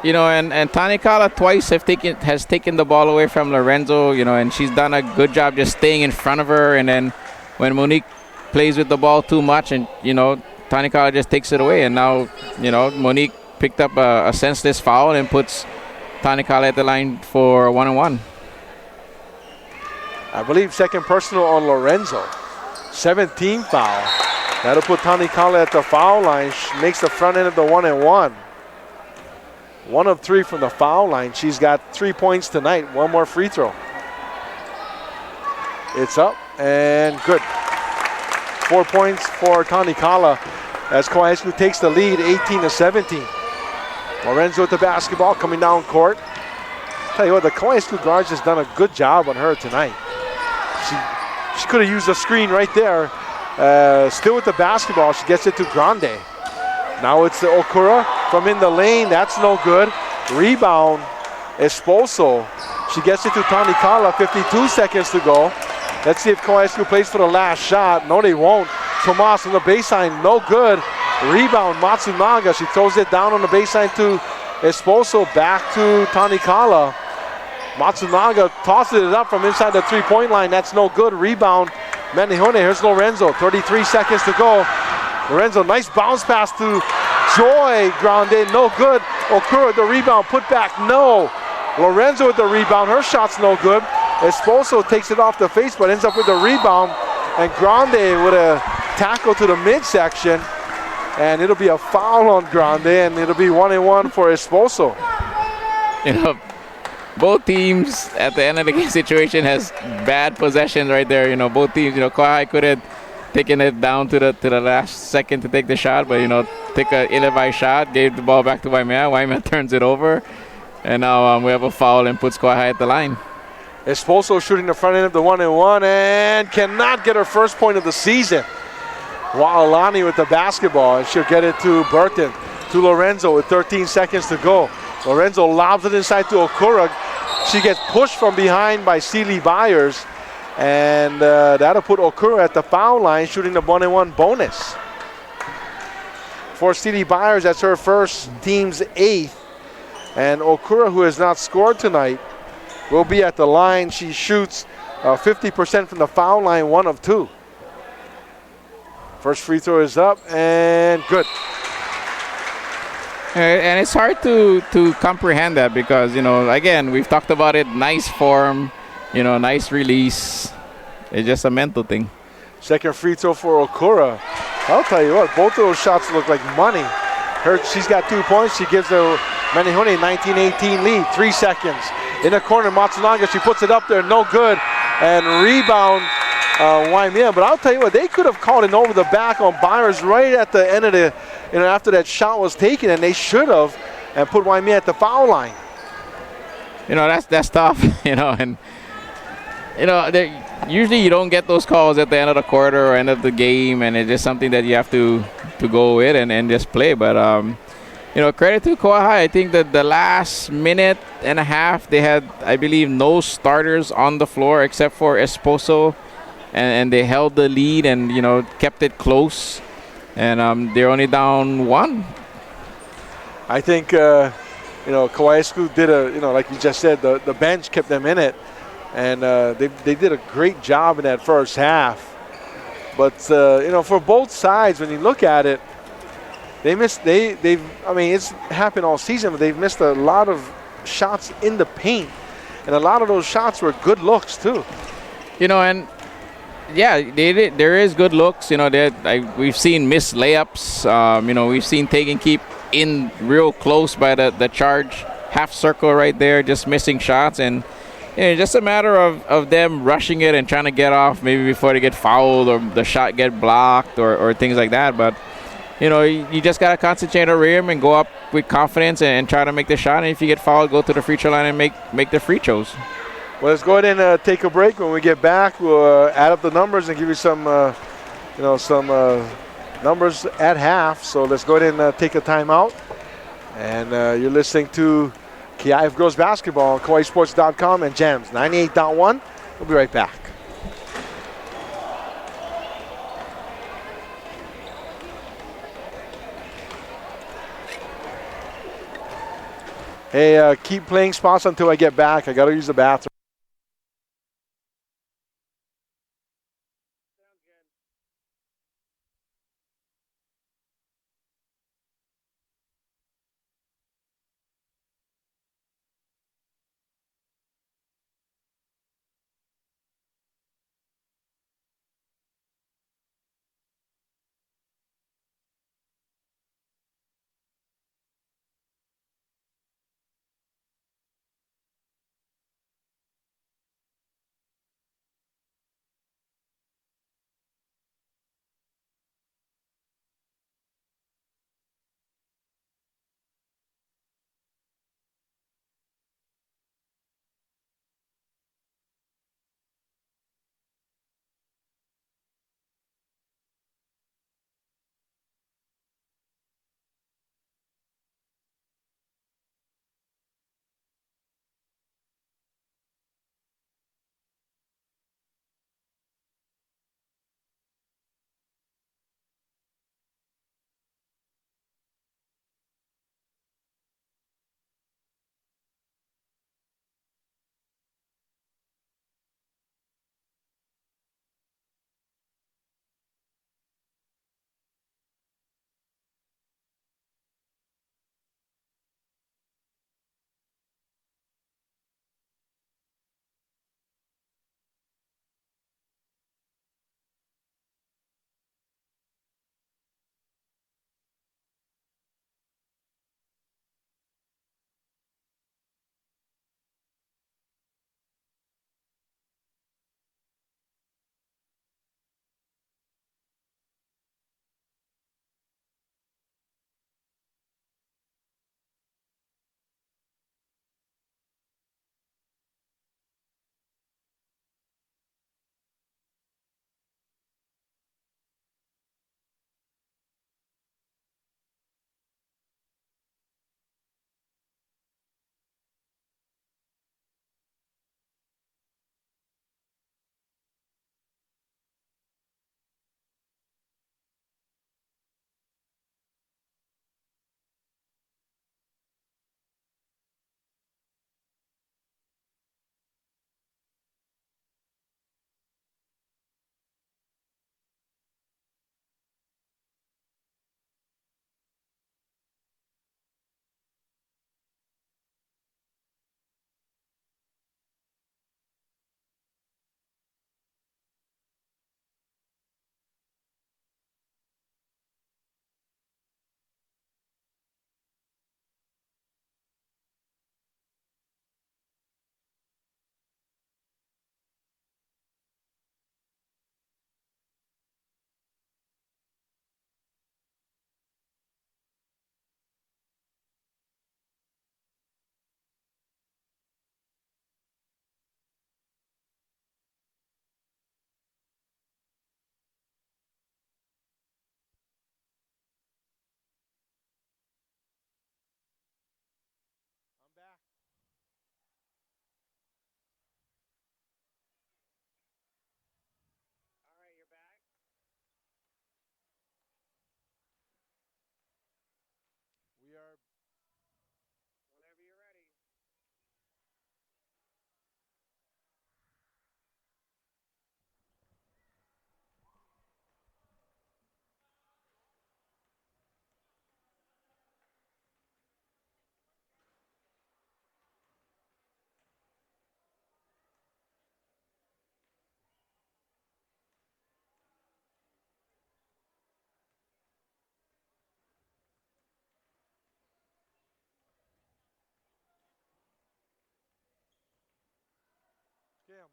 And Tani Kala twice has taken the ball away from Lorenzo, and she's done a good job just staying in front of her. And then when Monique plays with the ball too much, and Tani Kala just takes it away. And now Monique picked up a senseless foul and puts Tani Kala at the line for 1-on-1. I believe second personal on Lorenzo. 17 foul. That'll put Tani Kala at the foul line. She makes the front end of the 1-and-1. 1 of 3 from the foul line. She's got 3 points tonight. 1 more free throw. It's up and good. 4 points for Tani Kala as Kauai High School takes the lead 18-17. Lorenzo with the basketball coming down court. Tell you what, the Kauai High School guards has done a good job on her tonight. She could have used a screen right there. Still with the basketball, she gets it to Grande. Now it's the Okura from in the lane. That's no good. Rebound, Esposo. She gets it to Tani Kala. 52 seconds to go. Let's see if Kauai High School plays for the last shot. No, they won't. Tomas on the baseline, no good. Rebound, Matsunaga. She throws it down on the baseline to Esposo. Back to Tani Kala. Matsunaga tosses it up from inside the 3-point line. That's no good. Rebound, Menehune. Here's Lorenzo. 33 seconds to go. Lorenzo, nice bounce pass to Joy Grande. No good. Okura, the rebound. Put back. No. Lorenzo with the rebound. Her shot's no good. Esposo takes it off the face, but ends up with the rebound. And Grande with a tackle to the midsection. And it'll be a foul on Grande, and it'll be 1-and-1 for Esposo. Both teams at the end of the game situation has bad possessions right there. Both teams, Kauai could have taken it down to the last second to take the shot, but take a ill-advised shot, gave the ball back to Waimea. Waimea turns it over, and now we have a foul and puts Kauai at the line. Esposo shooting the front end of the 1-and-1 and cannot get her first point of the season. Wa'alani with the basketball, and she'll get it to Burton, to Lorenzo with 13 seconds to go. Lorenzo lobs it inside to Okura. She gets pushed from behind by Celie Byers, and that'll put Okura at the foul line, shooting the 1-and-1 bonus. For Celie Byers, that's her first, team's 8th. And Okura, who has not scored tonight, will be at the line. She shoots 50% from the foul line, 1 of 2. First free throw is up and good. And it's hard to comprehend that because, again, we've talked about it. Nice form, nice release. It's just a mental thing. Second free throw for Okura. I'll tell you what, both of those shots look like money. She's got 2 points. She gives the Menihune, 19-18 lead, 3 seconds. In the corner, Matsunaga, she puts it up there, no good. And rebound, Waimea. But I'll tell you what, they could have called it over the back on Byers right at the end of the, after that shot was taken, and they should have, and put Waimea at the foul line. That's tough, and usually you don't get those calls at the end of the quarter or end of the game, and it's just something that you have to go with and just play. But credit to Kauai. I think that the last minute and a half they had, I believe, no starters on the floor except for Esposo, and they held the lead and kept it close, and they're only down 1. I think Kauai School did like you just said, the bench kept them in it, and they did a great job in that first half. But for both sides, when you look at it, it's happened all season, but they've missed a lot of shots in the paint, and a lot of those shots were good looks too. And yeah, there is good looks. We've seen missed layups. We've seen take and keep in real close by the charge half circle right there, just missing shots, and just a matter of them rushing it and trying to get off maybe before they get fouled or the shot get blocked or things like that. But you just got to concentrate on the rim and go up with confidence and try to make the shot. And if you get fouled, go to the free throw line and make the free throws. Well, let's go ahead and take a break. When we get back, we'll add up the numbers and give you some, numbers at half. So let's go ahead and take a timeout. And you're listening to KIF Girls Basketball on KauaiSports.com and Gems 98.1. We'll be right back. Hey, keep playing spots until I get back. I got to use the bathroom.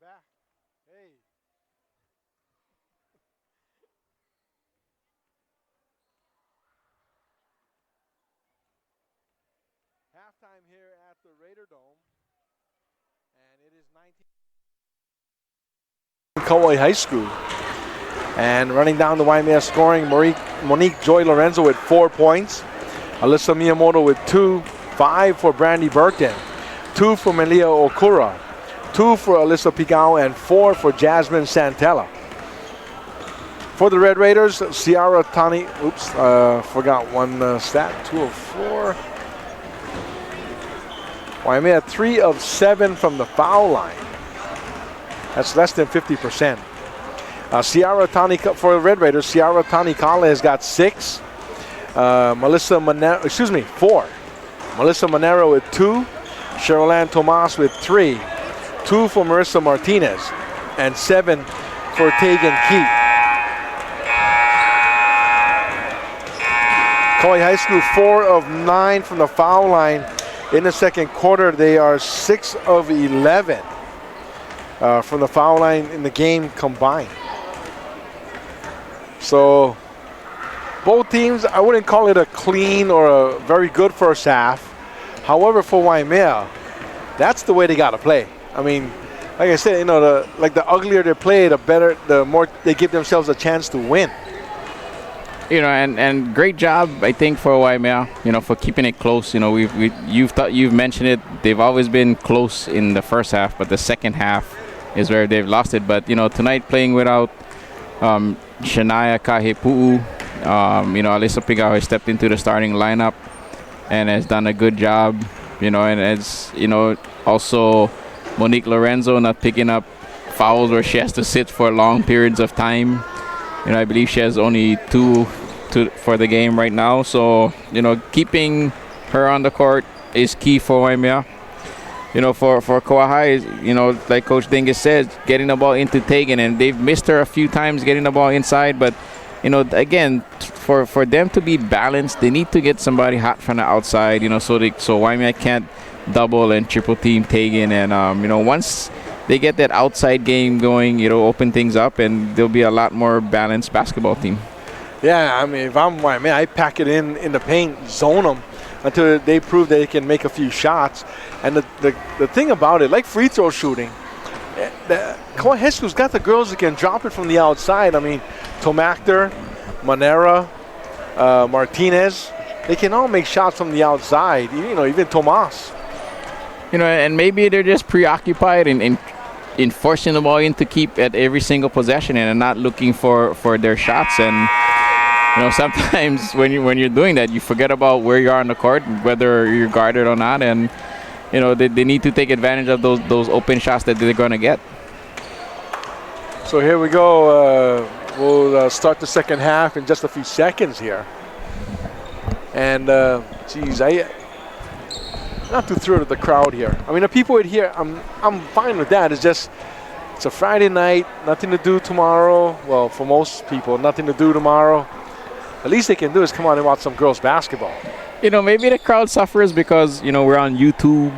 back. Hey. Halftime here at the Raider Dome. And it is 19 Kauai High School. And running down the Waimea scoring, Monique Joy Lorenzo with 4 points. Alyssa Miyamoto with 2. 5 for Brandy Burton. 2 for Melia Okura. 2 for Alyssa Pigao and 4 for Jasmine Santella. For the Red Raiders, Ciara Tani, forgot one stat, 2 of 4. Waimea 3 of 7 from the foul line. That's less than 50%. Ciara Tani, for the Red Raiders, Ciara Tani Kale has got 6. 4. Melissa Monero with 2. Cheryl Ann Tomas with 3. 2 for Marissa Martinez. And 7 for Tegan Keat. Kauai High School 4 of 9 from the foul line. In the second quarter, they are 6 of 11 from the foul line in the game combined. So both teams, I wouldn't call it a clean or a very good first half. However, for Waimea, that's the way they got to play. I mean, like I said, the uglier they play, the more they give themselves a chance to win. And great job, I think, for Waimea, for keeping it close. You've mentioned it. They've always been close in the first half, but the second half is where they've lost it. But, tonight playing without Shania Kahepu'u, Alyssa Pigao has stepped into the starting lineup and has done a good job, and as, also Monique Lorenzo not picking up fouls where she has to sit for long periods of time. I believe she has only 2 for the game right now. So, keeping her on the court is key for Waimea. For Kauai, like Coach Dingus said, getting the ball into Tegan, and they've missed her a few times getting the ball inside. But, again, for them to be balanced, they need to get somebody hot from the outside, so Waimea can't double and triple team Tegan. And, once they get that outside game going, open things up, and there'll be a lot more balanced basketball team. Yeah, I mean, if I'm Waimea, I pack it in the paint, zone them until they prove they can make a few shots. And the thing about it, like free throw shooting, Kauai High School's got the girls that can drop it from the outside. I mean, Tomactor, Manera, Martinez, they can all make shots from the outside, even Tomas. And maybe they're just preoccupied in forcing the ball in to keep at every single possession and not looking for their shots. And sometimes when you're doing that, you forget about where you are on the court, whether you're guarded or not, and they need to take advantage of those open shots that they're going to get. So here we go. We'll start the second half in just a few seconds here. And not too thrilled with the crowd here. I mean, the people in here, I'm fine with that. It's a Friday night, nothing to do tomorrow. Well, for most people, nothing to do tomorrow. The least they can do is come on and watch some girls basketball. Maybe the crowd suffers because, we're on YouTube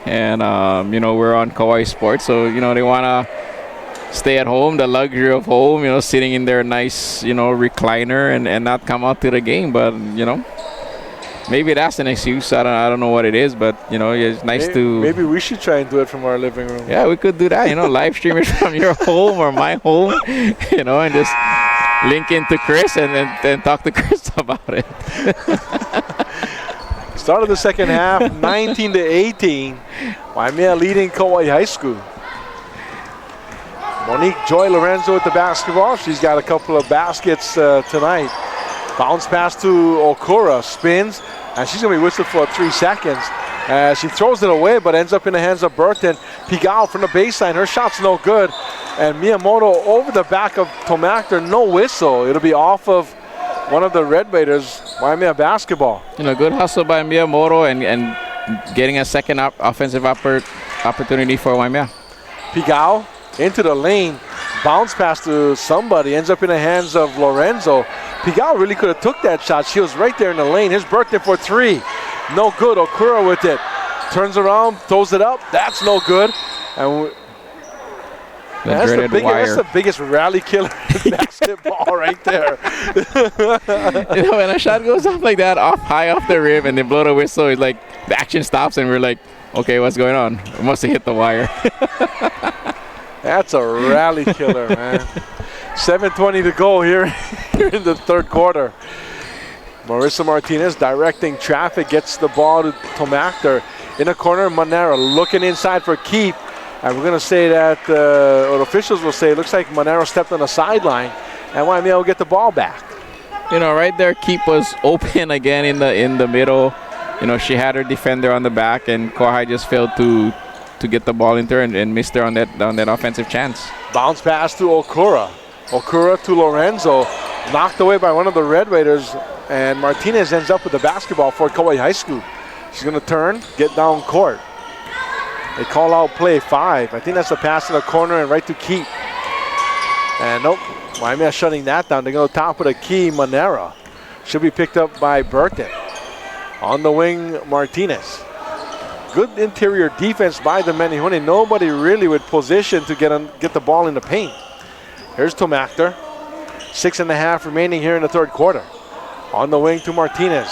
and, we're on Kauai Sports. So, they want to stay at home, the luxury of home, sitting in their nice, recliner and not come out to the game. But, maybe that's an excuse. I don't know what it is, but, it's nice to... Maybe we should try and do it from our living room. Yeah, we could do that, live stream it from your home or my home, and just link into Chris and then talk to Chris about it. Start of the second half, 19-18. Waimea leading Kauai High School. Monique Joy Lorenzo with the basketball. She's got a couple of baskets tonight. Bounce pass to Okura, spins, and she's going to be whistled for 3 seconds. She throws it away, but ends up in the hands of Burton. Pigao from the baseline. Her shot's no good. And Miyamoto over the back of Tomactor, no whistle. It'll be off of one of the Red Raiders, Waimea basketball. Good hustle by Miyamoto and getting a second offensive opportunity for Waimea. Pigao into the lane. Bounce pass to somebody. Ends up in the hands of Lorenzo. Pigao really could have took that shot. She was right there in the lane. Here's Burton for 3. No good. Okura with it. Turns around, throws it up. That's no good. And That's wire. the biggest rally killer in basketball right there. When a shot goes off like that, high off the rim, and they blow the whistle, it's like the action stops, and we're like, okay, what's going on? It must have hit the wire. That's a rally killer, man. 7:20 to go here in the third quarter. Marissa Martinez directing traffic, gets the ball to Tomactor. In the corner, Monero looking inside for KIF. And we're going to say that, or officials will say, it looks like Monero stepped on the sideline, and Waimea will get the ball back. Right there, KIF was open again in the middle. She had her defender on the back, and Kauai just failed to get the ball into her and missed her on that offensive chance. Bounce pass to Okura. Okura to Lorenzo. Knocked away by one of the Red Raiders, and Martinez ends up with the basketball for Kauai High School. She's going to turn, get down court. They call out play 5. I think that's a pass in the corner and right to KIF. And nope, Waimea shutting that down. They go top of the key, Monera. Should be picked up by Burton. On the wing, Martinez. Good interior defense by the Menihune. Nobody really with position to get the ball in the paint. Here's Tomactor. 6.5 remaining here in the third quarter. On the wing to Martinez.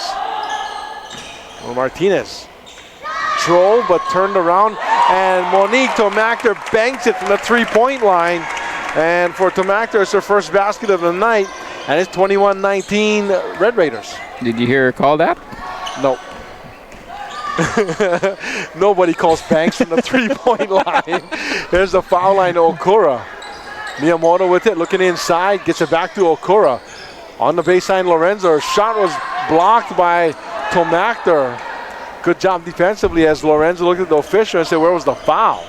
Well, Martinez drove but turned around, and Monique Tomactor banks it from the three-point line. And for Tomactor, it's her first basket of the night, and it's 21-19 Red Raiders. Did you hear her call that? No. Nobody calls banks from the three-point line. There's the foul line to Okura. Miyamoto with it, looking inside, gets it back to Okura. On the baseline, Lorenzo. Her shot was blocked by Tomactor. Good job defensively as Lorenzo looked at the official and said, where was the foul?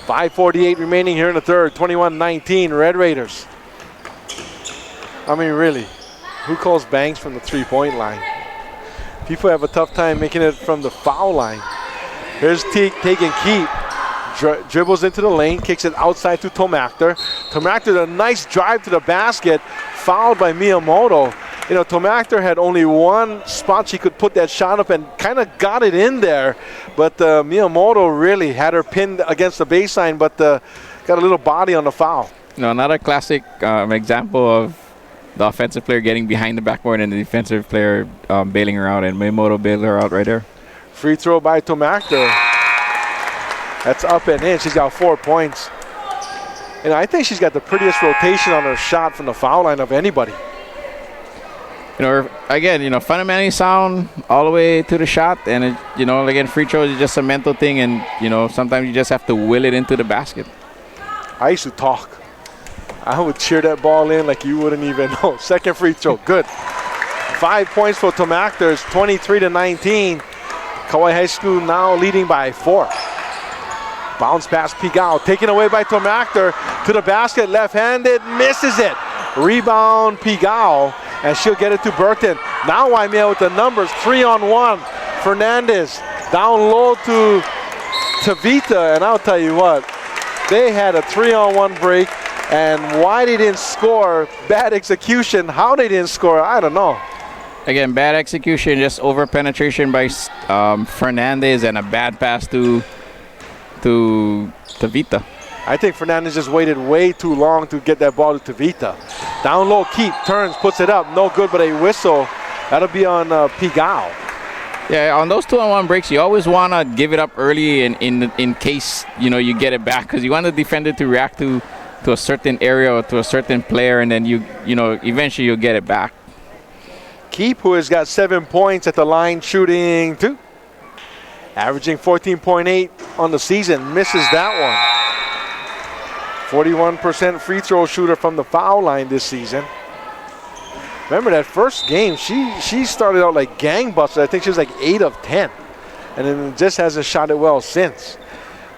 5:48 remaining here in the third. 21-19 Red Raiders. I mean, really, who calls bangs from the three-point line? People have a tough time making it from the foul line. Here's taking KIF. Dribbles into the lane, kicks it outside to Tomactor. Tomactor, a nice drive to the basket, fouled by Miyamoto. Tomactor had only one spot she could put that shot up and kind of got it in there. But Miyamoto really had her pinned against the baseline, but got a little body on the foul. Another classic example of the offensive player getting behind the backboard and the defensive player bailing her out, and Miyamoto bailed her out right there. Free throw by Tomactor. That's up and in. She's got 4 points. I think she's got the prettiest rotation on her shot from the foul line of anybody. Again, fundamentally sound all the way to the shot, and again, free throws is just a mental thing, and sometimes you just have to will it into the basket. I used to talk. I would cheer that ball in like you wouldn't even know. Second free throw, good. 5 points for Tomactor. It's 23-19. Kauai High School now leading by 4. Bounce pass, Pigao, taken away by Tomactor to the basket, left-handed, misses it. Rebound, Pigao, and she'll get it to Burton. Now Waimea with the numbers, 3-on-1. Fernandez down low to Tavita, and I'll tell you what, they had a 3-on-1 break, and why they didn't score, bad execution. How they didn't score, I don't know. Again, bad execution, just over penetration by Fernandez, and a bad pass to Tavita. I think Fernandez just waited way too long to get that ball to Tavita. Down low, KIF turns, puts it up, no good, but a whistle. That'll be on Pigao. Yeah, on those 2-on-1 breaks, you always want to give it up early in case you get it back, because you want the defender to react to a certain area or to a certain player, and then eventually you'll get it back. KIF, who has got 7 points at the line, shooting 2. Averaging 14.8 on the season, misses that one. 41% free throw shooter from the foul line this season. Remember that first game, she started out like gangbusters. I think she was like 8 of 10. And then just hasn't shot it well since.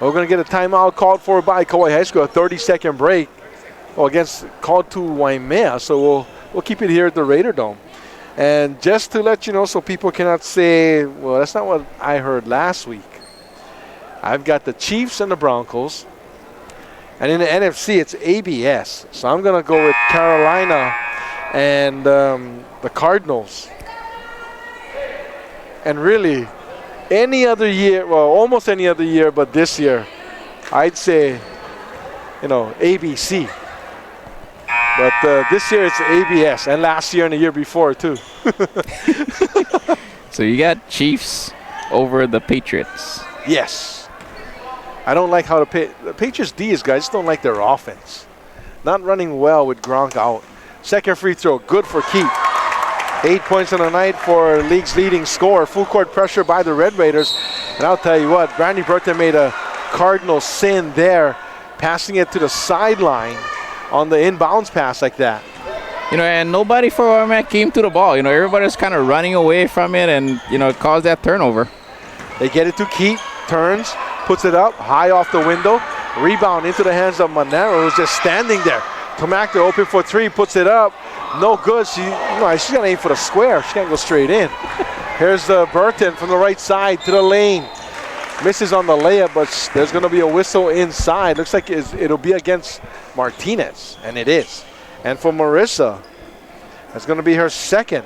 We're going to get a timeout called for by Kauai High School, a 30-second break. Called to Waimea, so we'll keep it here at the Raider Dome. And just to let you know, so people cannot say, well, that's not what I heard last week. I've got the Chiefs and the Broncos. And in the NFC, it's ABS. So I'm going to go with Carolina and the Cardinals. And really, any other year, well, almost any other year, but this year, I'd say ABC. But this year it's ABS, and last year and the year before too. So you got Chiefs over the Patriots. Yes. I don't like how the Patriots D is good. I just don't like their offense. Not running well with Gronk out. Second free throw, good for Keith. 8 points on the night for league's leading scorer. Full court pressure by the Red Raiders. And I'll tell you what, Brandy Burton made a cardinal sin there, passing it to the sideline on the inbounds pass like that. And nobody for Waimea came to the ball. Everybody's kind of running away from it, and it caused that turnover. They get it to Keith, turns, puts it up, high off the window, rebound into the hands of Monero, who's just standing there. Tomac open for three, puts it up, no good. She's got to aim for the square. She can't go straight in. Here's Burton from the right side to the lane. Misses on the layup, but there's going to be a whistle inside. Looks like it'll be against Martinez, and it is. And for Marissa, that's going to be her second.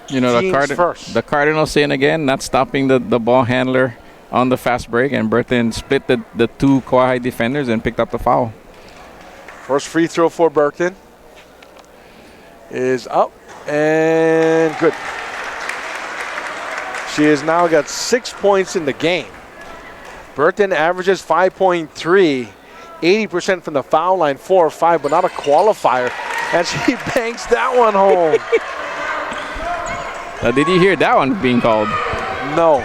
The Cardinals saying again, not stopping the ball handler on the fast break, and Burton split the two Kauai defenders and picked up the foul. First free throw for Burton is up and good. She has now got 6 points in the game. Burton averages 5.3, 80% from the foul line, 4 or 5, but not a qualifier. And she banks that one home. Did you hear that one being called? No.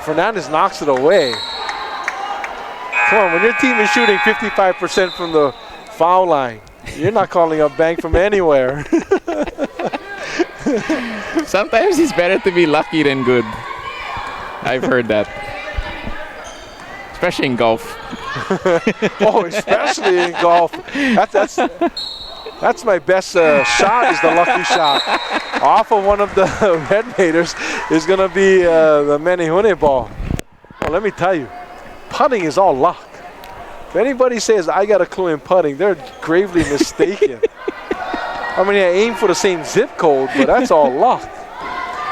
Fernandez knocks it away. Come on, when your team is shooting 55% from the foul line, you're not calling a bank from anywhere. Sometimes it's better to be lucky than good. I've heard that. Especially in golf. Oh, especially in golf. That's my best shot, is the lucky shot. Off of one of the Red Raiders is going to be the Menehune ball. Well, let me tell you, putting is all luck. If anybody says I got a clue in putting, they're gravely mistaken. I mean, I aim for the same zip code, but that's all luck.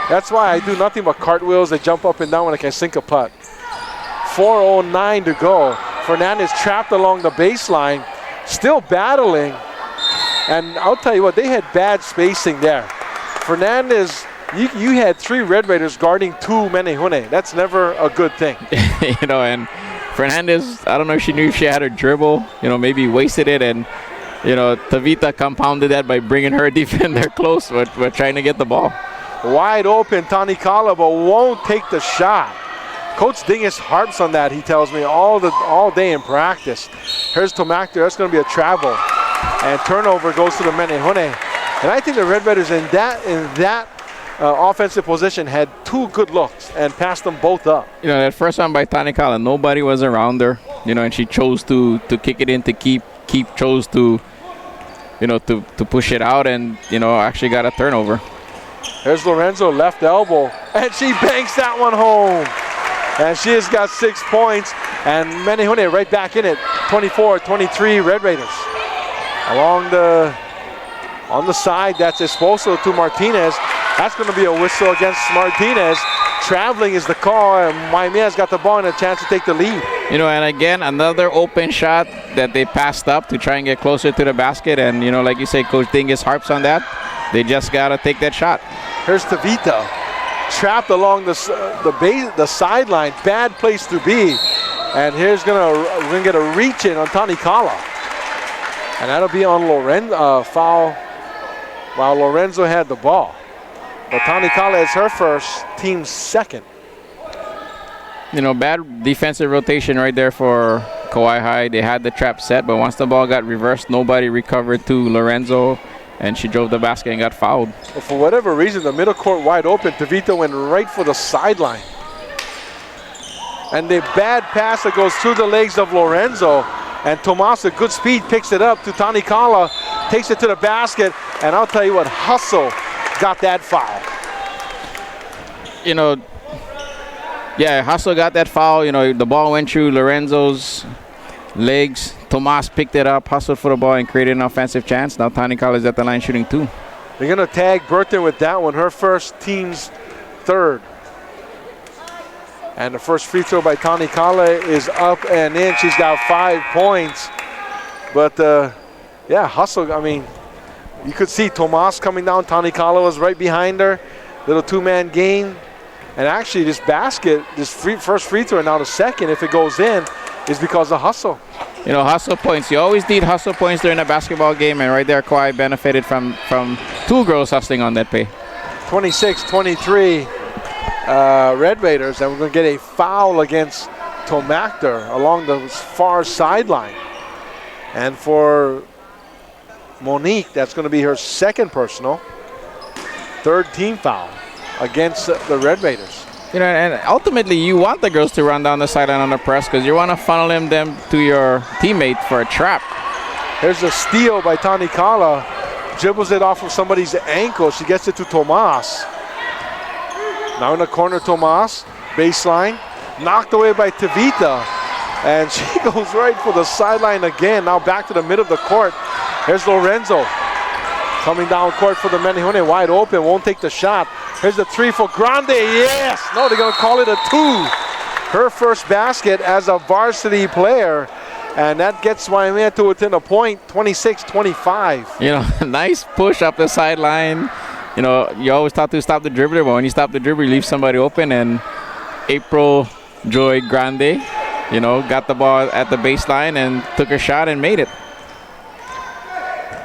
That's why I do nothing but cartwheels that jump up and down when I can sink a putt. 4:09 to go. Fernandez trapped along the baseline, still battling. And I'll tell you what, they had bad spacing there. Fernandez, you had 3 Red Raiders guarding 2 Menehune. That's never a good thing. And Fernandez, I don't know if she knew she had her dribble, maybe wasted it, and Tavita compounded that by bringing her defender close. We're trying to get the ball. Wide open, Tani Kala, but won't take the shot. Coach Dingus harps on that, he tells me, all day in practice. Here's Tomac there. That's going to be a travel. And turnover goes to the Menehune. And I think the Red Raiders in that offensive position had 2 good looks and passed them both up. That first one by Tani Kala, nobody was around her, and she chose to kick it in to keep chose to to push it out, and actually got a turnover. There's Lorenzo, left elbow, and she banks that one home. And she has got 6 points, and Menehune right back in it. 24-23 Red Raiders. On the side, that's Esposo to Martinez. That's going to be a whistle against Martinez. Traveling is the call, and Waimea's got the ball and a chance to take the lead. And again, another open shot that they passed up to try and get closer to the basket. And, like you say, Coach Dingus harps on that. They just got to take that shot. Here's Tavita, trapped along the sideline. Bad place to be. And we're gonna get a reach in on Tani Kala. And that'll be on Lorenzo, foul while Lorenzo had the ball. But Tani Kala is her first, team's second. Bad defensive rotation right there for Kauai High. They had the trap set, but once the ball got reversed, nobody recovered to Lorenzo, and she drove the basket and got fouled. Well, for whatever reason, the middle court wide open. Tavita went right for the sideline. And the bad pass that goes through the legs of Lorenzo. And Tomas, at good speed, picks it up to Tani Kala, takes it to the basket, and I'll tell you what, Hustle got that foul. Hustle got that foul. The ball went through Lorenzo's legs. Tomas picked it up, hustled for the ball, and created an offensive chance. Now Tani Kala is at the line shooting 2. They're going to tag Burton with that one, her first, team's third. And the first free throw by Tani Kala is up and in. She's got 5 points. But, yeah, hustle. I mean, you could see Tomas coming down. Tani Kala was right behind her. Little two-man game. And actually, this basket, first free throw and now the second, if it goes in, is because of hustle. You know, hustle points. You always need hustle points during a basketball game, and right there, Kauai benefited from 2 girls hustling on that play. 26-23, Red Raiders, and we're going to get a foul against Tomactor along the far sideline. And for Monique, that's going to be her second personal, 3rd team foul against the Red Raiders. You know, and ultimately, you want the girls to run down the sideline on the press because you want to funnel them to your teammate for a trap. Here's a steal by Tani Kala. Dribbles it off of somebody's ankle. She gets it to Tomas. Now in the corner, Tomas. Baseline. Knocked away by Tavita. And she goes right for the sideline again. Now back to the middle of the court. Here's Lorenzo. Coming down court for the Menehune. Wide open. Won't take the shot. Here's the 3 for Grande. Yes! No, they're going to call it a 2. Her first basket as a varsity player. And that gets Waimea to within a point, 26-25. You know, nice push up the sideline. You know, you always thought to stop the dribbler, but when you stop the dribbler, you leave somebody open. And April Joy Grande, you know, got the ball at the baseline and took a shot and made it.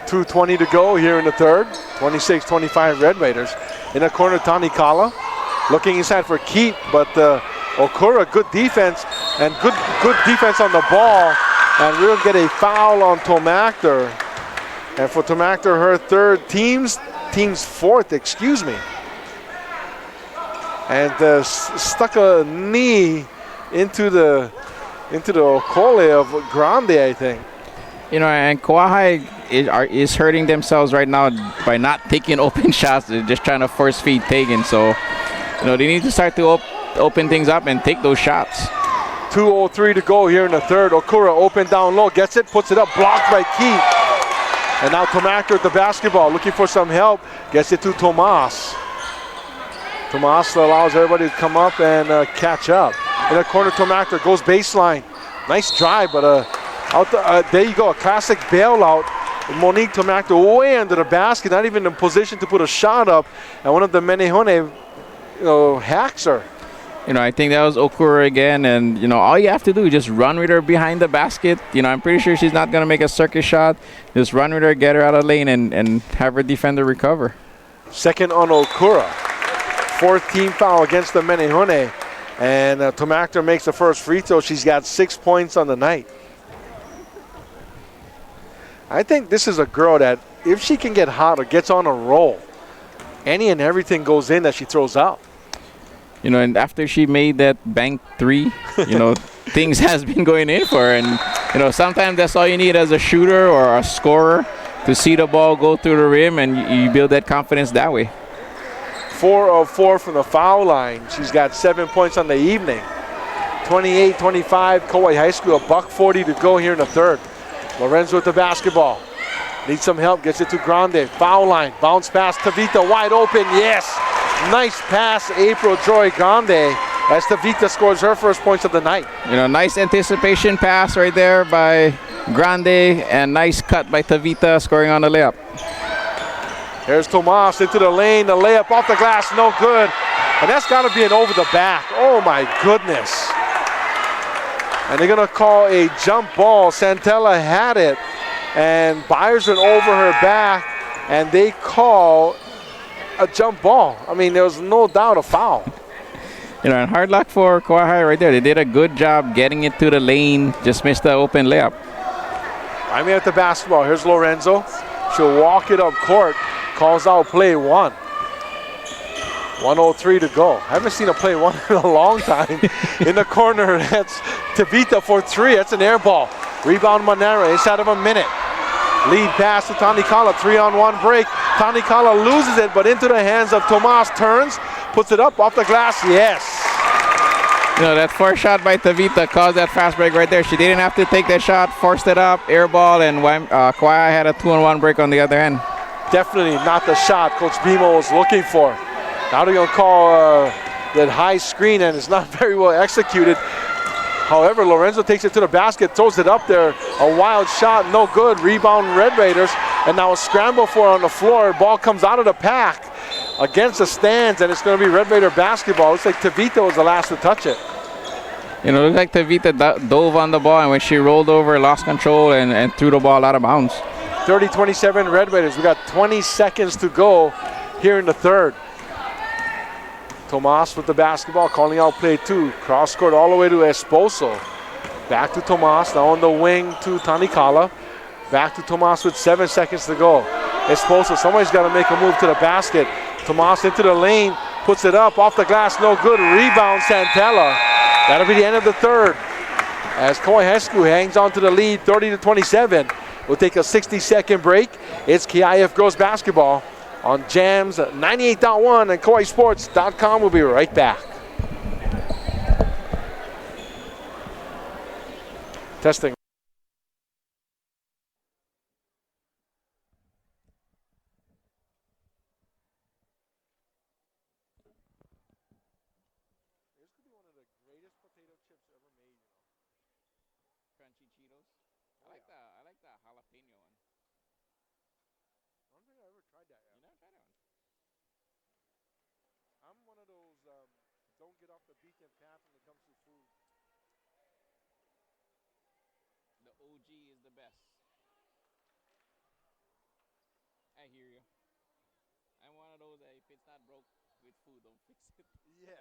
2:20 to go here in the third. 26-25 Red Raiders. In the corner, Tani Kala looking inside for Keep, but Okura, good defense and good defense on the ball. And we'll get a foul on Tomactor. And for Tomactor, her third, team's 4th, excuse me. And stuck a knee into the Okole of Grande, I think. You know, and Kauai is hurting themselves right now by not taking open shots. They're just trying to force feed Tegan. So, you know, they need to start to open things up and take those shots. 2:03 to go here in the third. Okura open down low, gets it, puts it up, blocked by Keith. And now Tomactor with the basketball, looking for some help. Gets it to Tomas. Tomas allows everybody to come up and catch up. In the corner, Tomactor goes baseline. Nice drive, but there you go, a classic bailout. Monique Tomactor way under the basket, not even in position to put a shot up. And one of the Menehune, hacks her. You know, I think that was Okura again, and, you know, all you have to do is just run with her behind the basket. You know, I'm pretty sure she's not going to make a circus shot. Just run with her, get her out of lane, and have her defender recover. Second on Okura. 4th team foul against the Menehune. And Tomactor makes the first free throw. She's got 6 points on the night. I think this is a girl that, if she can get hot or gets on a roll, any and everything goes in that she throws out. You know, and after she made that bank 3, you know, things has been going in for her. And, you know, sometimes that's all you need as a shooter or a scorer, to see the ball go through the rim, and you build that confidence that way. 4 of 4 from the foul line. She's got 7 points on the evening. 28-25, Kauai High School, $1:40 to go here in the third. Lorenzo with the basketball. Needs some help, gets it to Grande. Foul line, bounce pass, Tavita wide open, yes! Nice pass, April Joy Grande, as Tavita scores her first points of the night. You know, nice anticipation pass right there by Grande, and nice cut by Tavita, scoring on the layup. There's Tomas into the lane, the layup off the glass, no good. And that's got to be an over the back. Oh my goodness. And they're going to call a jump ball. Santella had it, and Byers went over her back, and they call a jump ball. I mean, there was no doubt a foul. You know, and hard luck for Kauai right there. They did a good job getting it to the lane, just missed the open layup. Waimea at the basketball. Here's Lorenzo. She'll walk it up court. Calls out play 1. 1:03 to go. I haven't seen a play 1 in a long time. In the corner, that's Tavita for 3. That's an air ball. Rebound Manera inside of a minute. Lead pass to Tani Kala. 3-on-1 break. Tani Kala loses it, but into the hands of Tomas. Turns, puts it up off the glass. Yes. You know, that first shot by Tavita caused that fast break right there. She didn't have to take that shot, forced it up, air ball, and Kauai had a 2-on-1 break on the other end. Definitely not the shot Coach Bimo was looking for. Now they're going to call that high screen, and it's not very well executed. However, Lorenzo takes it to the basket, throws it up there. A wild shot, no good. Rebound, Red Raiders. And now a scramble for it on the floor. Ball comes out of the pack against the stands, and it's going to be Red Raider basketball. Looks like Tavita was the last to touch it. You know, it looked like Tavita dove on the ball, and when she rolled over, lost control and threw the ball out of bounds. 30-27 Red Raiders. We got 20 seconds to go here in the third. Tomas with the basketball, calling out play 2. Cross court all the way to Esposo. Back to Tomas, now on the wing to Tanikala. Back to Tomas with 7 seconds to go. Esposo, somebody's got to make a move to the basket. Tomas into the lane, puts it up, off the glass, no good. Rebound, Santella. That'll be the end of the third. As Kauai High School hangs on to the lead, 30-27. We'll take a 60-second break. It's KIF Girls Basketball on Jams 98.1 and KauaiSports.com. We'll be right back. Testing. This could be one of the greatest potato chips ever made. Crunchy Cheetos. I like the jalapeno one. I don't think I ever tried that yet. You never tried that one? I'm one of those don't get off the beaten path when it comes to food. The OG is the best. I hear you. I'm one of those that if it's not broke with food, don't fix it. Yes.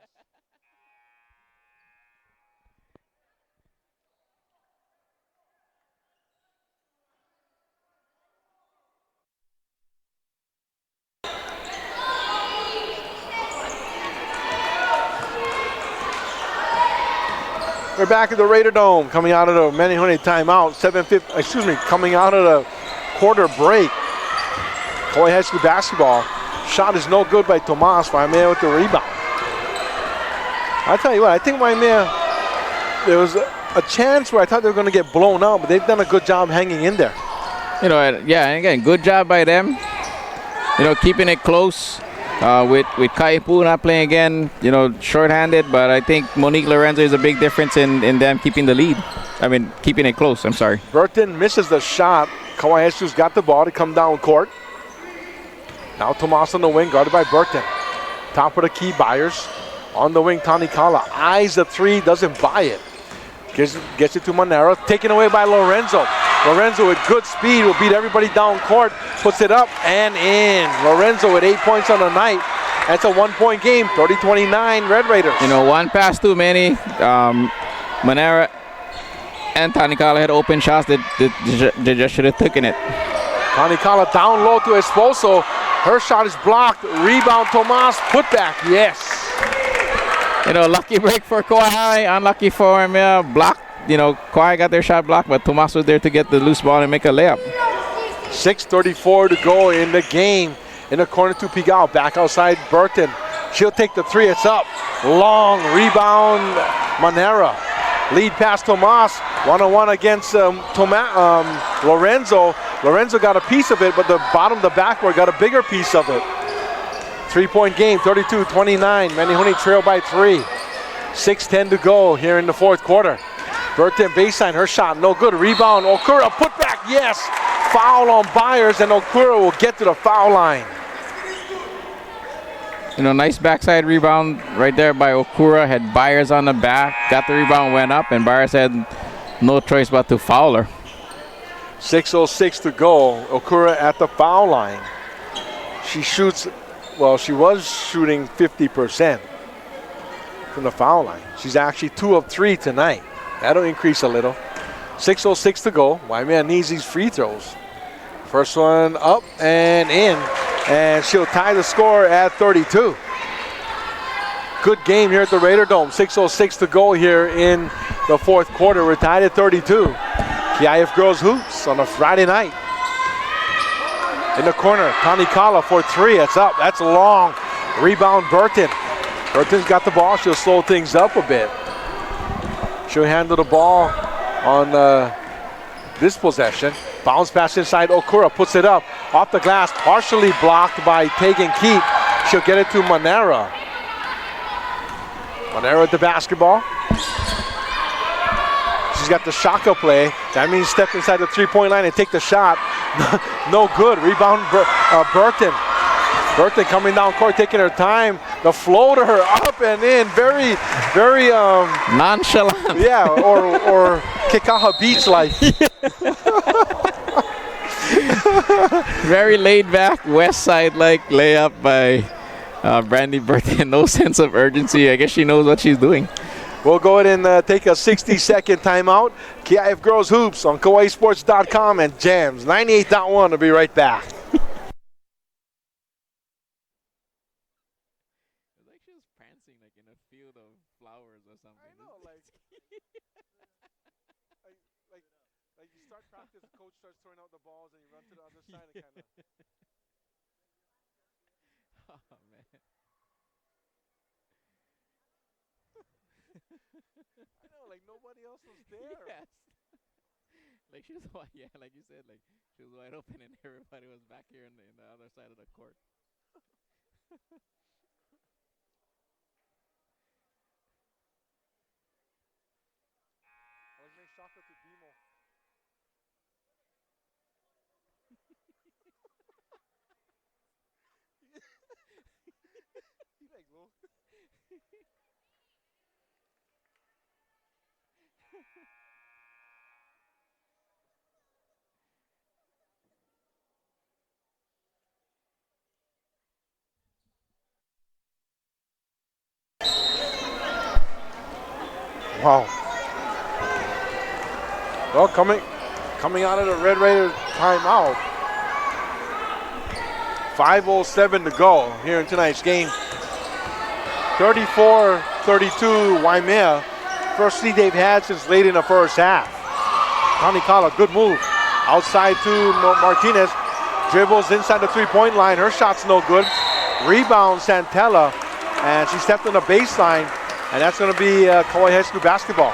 We're back at the Raider Dome, coming out of the Manihone timeout. Coming out of the quarter break. Kauai High School basketball. Shot is no good by Tomas. Waimea with the rebound. I'll tell you what, I think Waimea, there was a chance where I thought they were going to get blown out, but they've done a good job hanging in there. You know, yeah, and again, good job by them. You know, keeping it close. With Kaipu not playing again, you know, shorthanded, but I think Monique Lorenzo is a big difference in them keeping the lead. I mean, keeping it close, I'm sorry. Burton misses the shot. Kauai High School's got the ball to come down court. Now Tomas on the wing, guarded by Burton. Top of the key, Byers. On the wing, Tanikala. Eyes the three, doesn't buy it. Gets it to Monero, taken away by Lorenzo. Lorenzo with good speed will beat everybody down court. Puts it up and in. Lorenzo with 8 points on the night. That's a 1-point game, 30-29 Red Raiders. You know, one pass too many. Monera and Tanikala had open shots that they just should have taken it. Tanikala down low to Esposo. Her shot is blocked. Rebound, Tomas. Putback, yes. You know, lucky break for Kauai, unlucky for him. Blocked. You know, Kauai got their shot blocked, but Tomas was there to get the loose ball and make a layup. 6:34 to go in the game. In the corner to Pigao. Back outside Burton. She'll take the three. It's up. Long rebound, Monera. Lead pass Tomas. 1-on-1 against Lorenzo. Lorenzo got a piece of it, but the bottom, the backboard, got a bigger piece of it. 3-point game, 32-29. Manihone trail by 3. 6:10 to go here in the fourth quarter. Burton baseline, her shot, no good. Rebound, Okura, put back, yes. Foul on Byers, and Okura will get to the foul line. You know, nice backside rebound right there by Okura. Had Byers on the back, got the rebound, went up, and Byers had no choice but to foul her. 6:06 to go. Okura at the foul line. She shoots, well, she was shooting 50% from the foul line. She's actually 2 of 3 tonight. That'll increase a little. 6:06 to go. Waimea needs these free throws. First one up and in. And she'll tie the score at 32. Good game here at the Raider Dome. 6:06 to go here in the fourth quarter. We're tied at 32. KIF Girls Hoops on a Friday night. In the corner, Tanikala for 3. It's up. That's long. Rebound, Burton. Burton's got the ball. She'll slow things up a bit. She'll handle the ball on this possession. Bounce pass inside. Okura puts it up. Off the glass. Partially blocked by Tegan Keith. She'll get it to Monera. Monero with the basketball. She's got the shaka play. That means step inside the three-point line and take the shot. No good. Rebound, Burton. Burton coming down court, taking her time. The floater up and in. Very, very nonchalant. Yeah, or Kekaha Beach like. Very laid back, west side like layup by Brandy Burton. No sense of urgency. I guess she knows what she's doing. We'll go ahead and take a 60-second timeout. KIF Girls Hoops on KauaiSports.com and Jams 98.1. We'll be right back. Nobody else was there. Yes. Like she was, yeah, like you said, like she was wide open and everybody was back here in the other side of the court. Wow. Well, coming out of the Red Raiders timeout. 5:07 to go here in tonight's game. 34-32 Waimea. First lead they've had since late in the first half. Tanikala, good move. Outside to Martinez. Dribbles inside the three-point line. Her shot's no good. Rebound Santella. And she stepped on the baseline. And that's going to be Kauai High School basketball.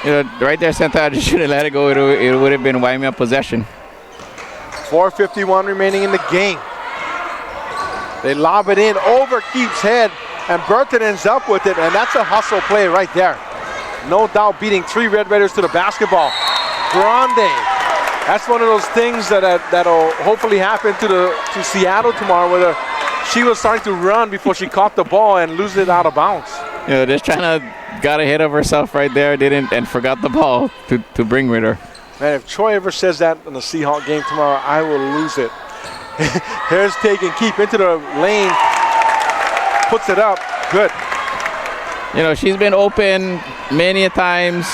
You know, right there, Santella just should have let it go. It would have been Waimea possession. 4:51 remaining in the game. They lob it in over Keef's head. And Burton ends up with it. And that's a hustle play right there. No doubt beating 3 Red Raiders to the basketball. Grande. That's one of those things that'll hopefully happen to Seattle tomorrow, where she was starting to run before she caught the ball and lose it out of bounds. You know, just trying to got ahead of herself right there, and forgot the ball to bring with her. Man, if Troy ever says that in the Seahawk game tomorrow, I will lose it. Here's taking Keep into the lane, puts it up, good. You know, she's been open many a times.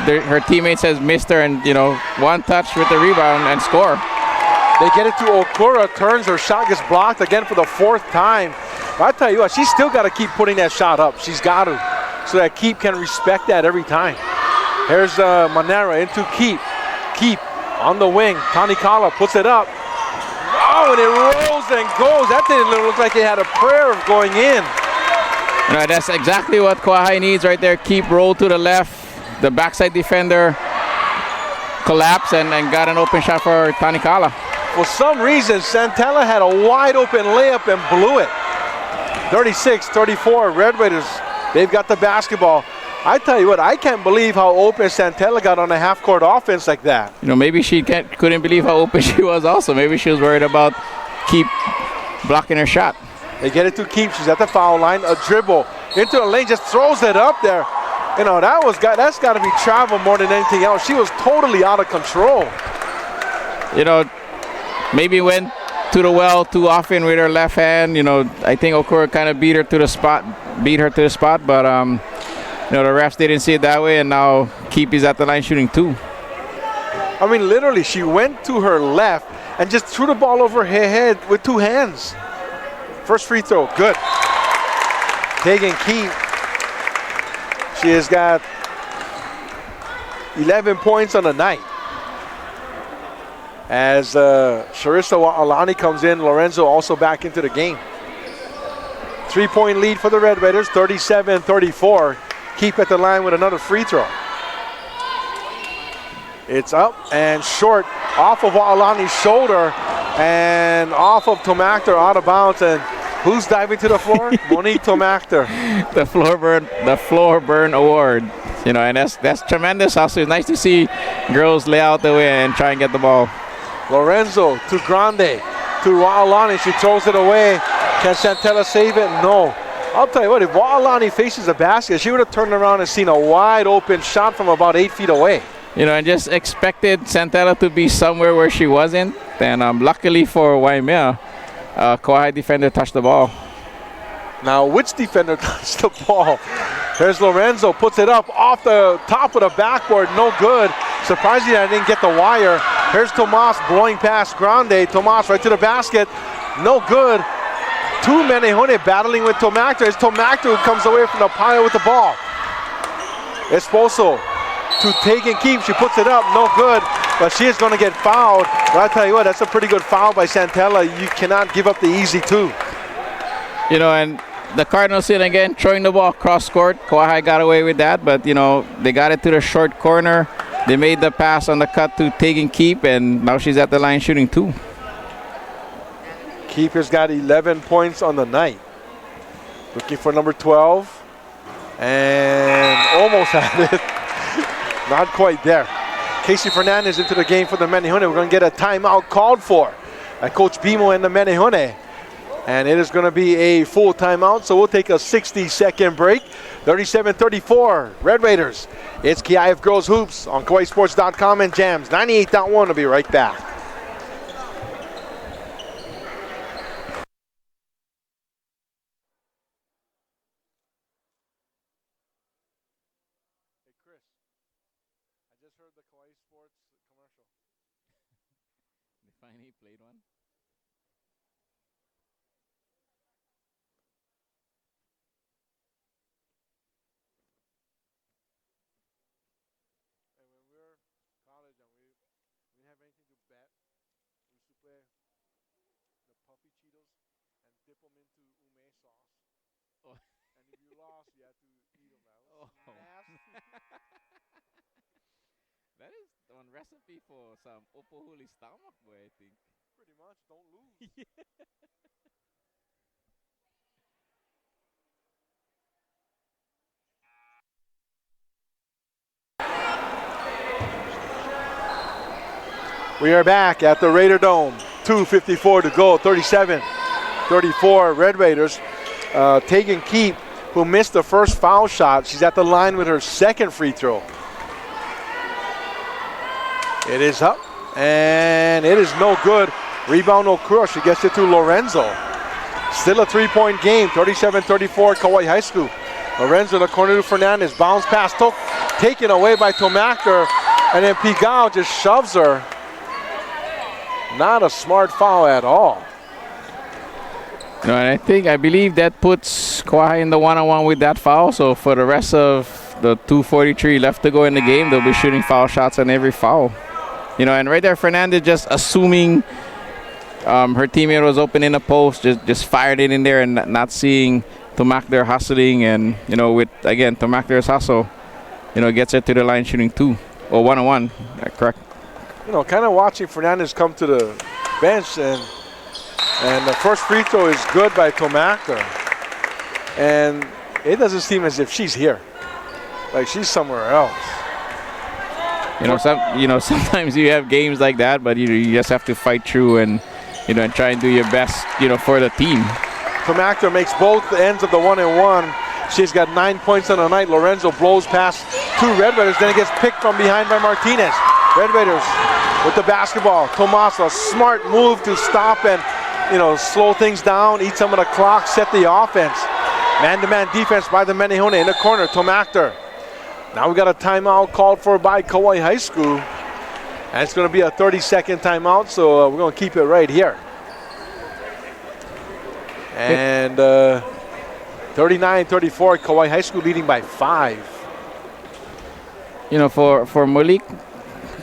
Her teammates has missed her, and, you know, one touch with the rebound and score. They get it to Okura, turns, her shot gets blocked again for the 4th time. But I tell you what, she's still got to keep putting that shot up. She's got to, so that Keep can respect that every time. Here's Manera into Keep. Keep on the wing. Tanikala puts it up. Oh, and it rolls and goes. That didn't look like it had a prayer of going in. You know, that's exactly what Kauai needs right there. Keep roll to the left. The backside defender collapsed and got an open shot for Tanikala. For some reason, Santella had a wide open layup and blew it. 36-34, Red Raiders, they've got the basketball. I tell you what, I can't believe how open Santella got on a half-court offense like that. You know, maybe she couldn't believe how open she was also. Maybe she was worried about Keep blocking her shot. They get it to Keep. She's at the foul line. A dribble into the lane, just throws it up there. You know, that's got to be travel more than anything else. She was totally out of control. You know, maybe went to the well too often with her left hand. You know, I think Okura kind of beat her to the spot, but you know, the refs didn't see it that way, and now Keep is at the line shooting 2. I mean, literally, she went to her left and just threw the ball over her head with 2 hands. First free throw, good. Taking Keep. She has got 11 points on the night. As Sharissa Alani comes in, Lorenzo also back into the game. 3-point lead for the Red Raiders, 37-34. Keep at the line with another free throw. It's up and short, off of Alani's shoulder and off of Tomac, out of bounds, and Who's diving to the floor? Monique Tomactor. The floor burn award. You know, and that's tremendous hustle. It's nice to see girls lay out the way and try and get the ball. Lorenzo to Grande to Wa'alani. She throws it away. Can Santella save it? No. I'll tell you what, if Wa'alani faces the basket, she would have turned around and seen a wide open shot from about 8 feet away. You know, and just expected Santella to be somewhere where she wasn't. And luckily for Waimea, Kauai defender touched the ball. Now, which defender touched the ball? There's Lorenzo, puts it up off the top of the backboard, no good. Surprisingly, I didn't get the wire. Here's Tomas blowing past Grande. Tomas right to the basket, no good. Two Menehune battling with Tomactor. It's Tomactor who comes away from the pile with the ball. Esposo to take and keep. She puts it up, no good, but she is going to get fouled. But I'll tell you what, that's a pretty good foul by Santella. You cannot give up the easy two. You know, and the Cardinals in again, throwing the ball cross court. Kauai got away with that, but, you know, they got it to the short corner. They made the pass on the cut to take and keep, and now she's at the line shooting 2. Keeper's got 11 points on the night. Looking for number 12. And almost had it. Not quite there. Casey Fernandez into the game for the Menehune. We're going to get a timeout called for by Coach Bimo and the Menehune. And it is going to be a full timeout, so we'll take a 60-second break. 37-34, Red Raiders. It's KIF Girls Hoops on KauaiSports.com and Jams 98.1. We'll be right back. Finally played one. And when we were in college and we didn't have anything to bet, we used to play the puffy Cheetos and dip them into ume sauce. Oh. And if you lost, you had to eat them. That was nasty. That is one recipe for some opohuli stomach, boy, I think. Pretty much, don't lose. We are back at the Raider Dome. 2:54 to go, 37-34 Red Raiders. Tegan Keep, who missed the first foul shot. She's at the line with her second free throw. It is up, and it is no good. Rebound Okura, she gets it to Lorenzo. Still a 3-point game, 37-34 Kauai High School. Lorenzo in the corner to Fernandez, bounce pass, taken away by Tomactor, and then Pigao just shoves her. Not a smart foul at all. No, and I believe that puts Kauai in the one-on-one with that foul, so for the rest of the 2:43 left to go in the game, they'll be shooting foul shots on every foul. You know, and right there, Fernandez just assuming her teammate was open in the post, just fired it in there and not seeing Tomactor hustling. And, you know, with, again, Tomactor's hustle, you know, gets it to the line shooting 2 or one-on-one. Correct. You know, kind of watching Fernandez come to the bench, and the first free throw is good by Tomactor. And it doesn't seem as if she's here. Like she's somewhere else. You know, sometimes you have games like that, but you just have to fight through and, you know, and try and do your best, you know, for the team. Tomactor makes both ends of the 1-and-1. She's got 9 points on the night. Lorenzo blows past 2 Red Raiders, then it gets picked from behind by Martinez. Red Raiders with the basketball. Tomas, a smart move to stop and, you know, slow things down, eat some of the clock, set the offense. Man-to-man defense by the Menehune in the corner. Tomactor. Now we got a timeout called for by Kauai High School. And it's going to be a 30-second timeout, so we're going to keep it right here. And 39-34, Kauai High School leading by 5. You know, for Malik,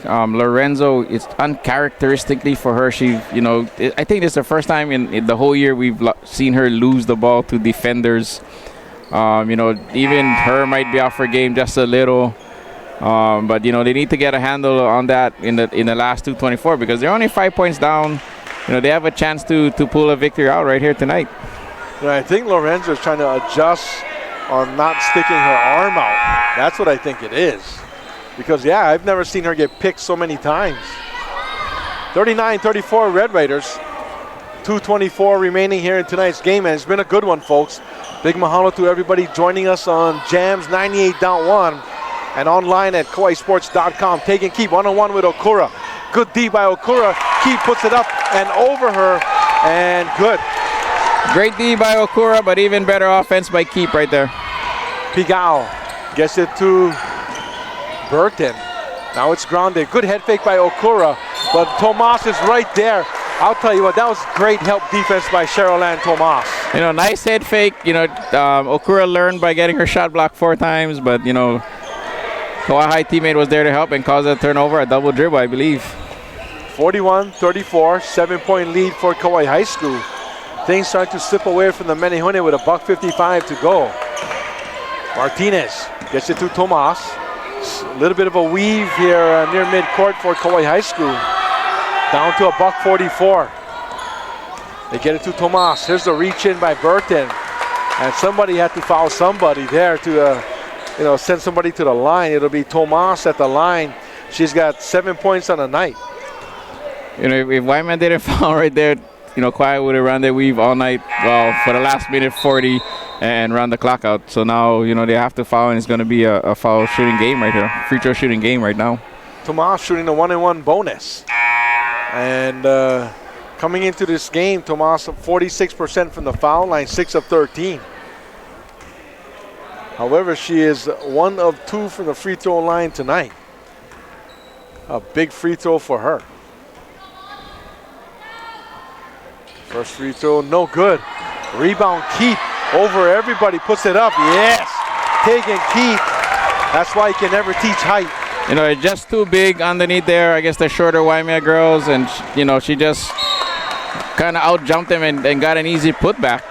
Lorenzo, it's uncharacteristically for her. She, you know, I think it's the first time in the whole year we've seen her lose the ball to defenders. You know, even her might be off her game just a little. But, you know, they need to get a handle on that in the last 2:24 because they're only 5 points down. You know, they have a chance to pull a victory out right here tonight. I think Lorenzo is trying to adjust on not sticking her arm out. That's what I think it is. Because, yeah, I've never seen her get picked so many times. 39-34 Red Raiders. 2:24 remaining here in tonight's game, and it's been a good one, folks. Big mahalo to everybody joining us on Jams 98.1 and online at KauaiSports.com. Take and keep one-on-one with Okura. Good D by Okura. Keep puts it up and over her, and good. Great D by Okura, but even better offense by Keep right there. Pigao gets it to Burton. Now it's grounded. Good head fake by Okura, but Tomas is right there. I'll tell you what, that was great help defense by Cheryl Ann Tomas. You know, nice head fake. You know, Okura learned by getting her shot blocked 4 times, but, you know, Kauai High teammate was there to help and cause a turnover, a double dribble, I believe. 41-34, 7-point lead for Kauai High School. Things start to slip away from the Menehune with $1:55 to go. Martinez gets it to Tomas. A little bit of a weave here near midcourt for Kauai High School. Down to $1:44. They get it to Tomas. Here's the reach in by Burton. And somebody had to foul somebody there to send somebody to the line. It'll be Tomas at the line. She's got 7 points on the night. You know, if Waimea didn't foul right there, you know, Kauai would have run their weave all night, well, for the last minute 40 and run the clock out. So now, you know, they have to foul, and it's going to be a foul shooting game right here. Free throw shooting game right now. Tomas shooting the 1-and-1 bonus. And coming into this game, Tomas 46% from the foul line, 6 of 13. However, she is 1 of 2 from the free throw line tonight. A big free throw for her. First free throw, no good. Rebound, Keith over everybody, puts it up. Yes, Tegan Keith. That's why you can never teach height. You know, it's just too big underneath there. I guess the shorter Waimea girls, and you know, she just kind of out-jumped them and got an easy putback.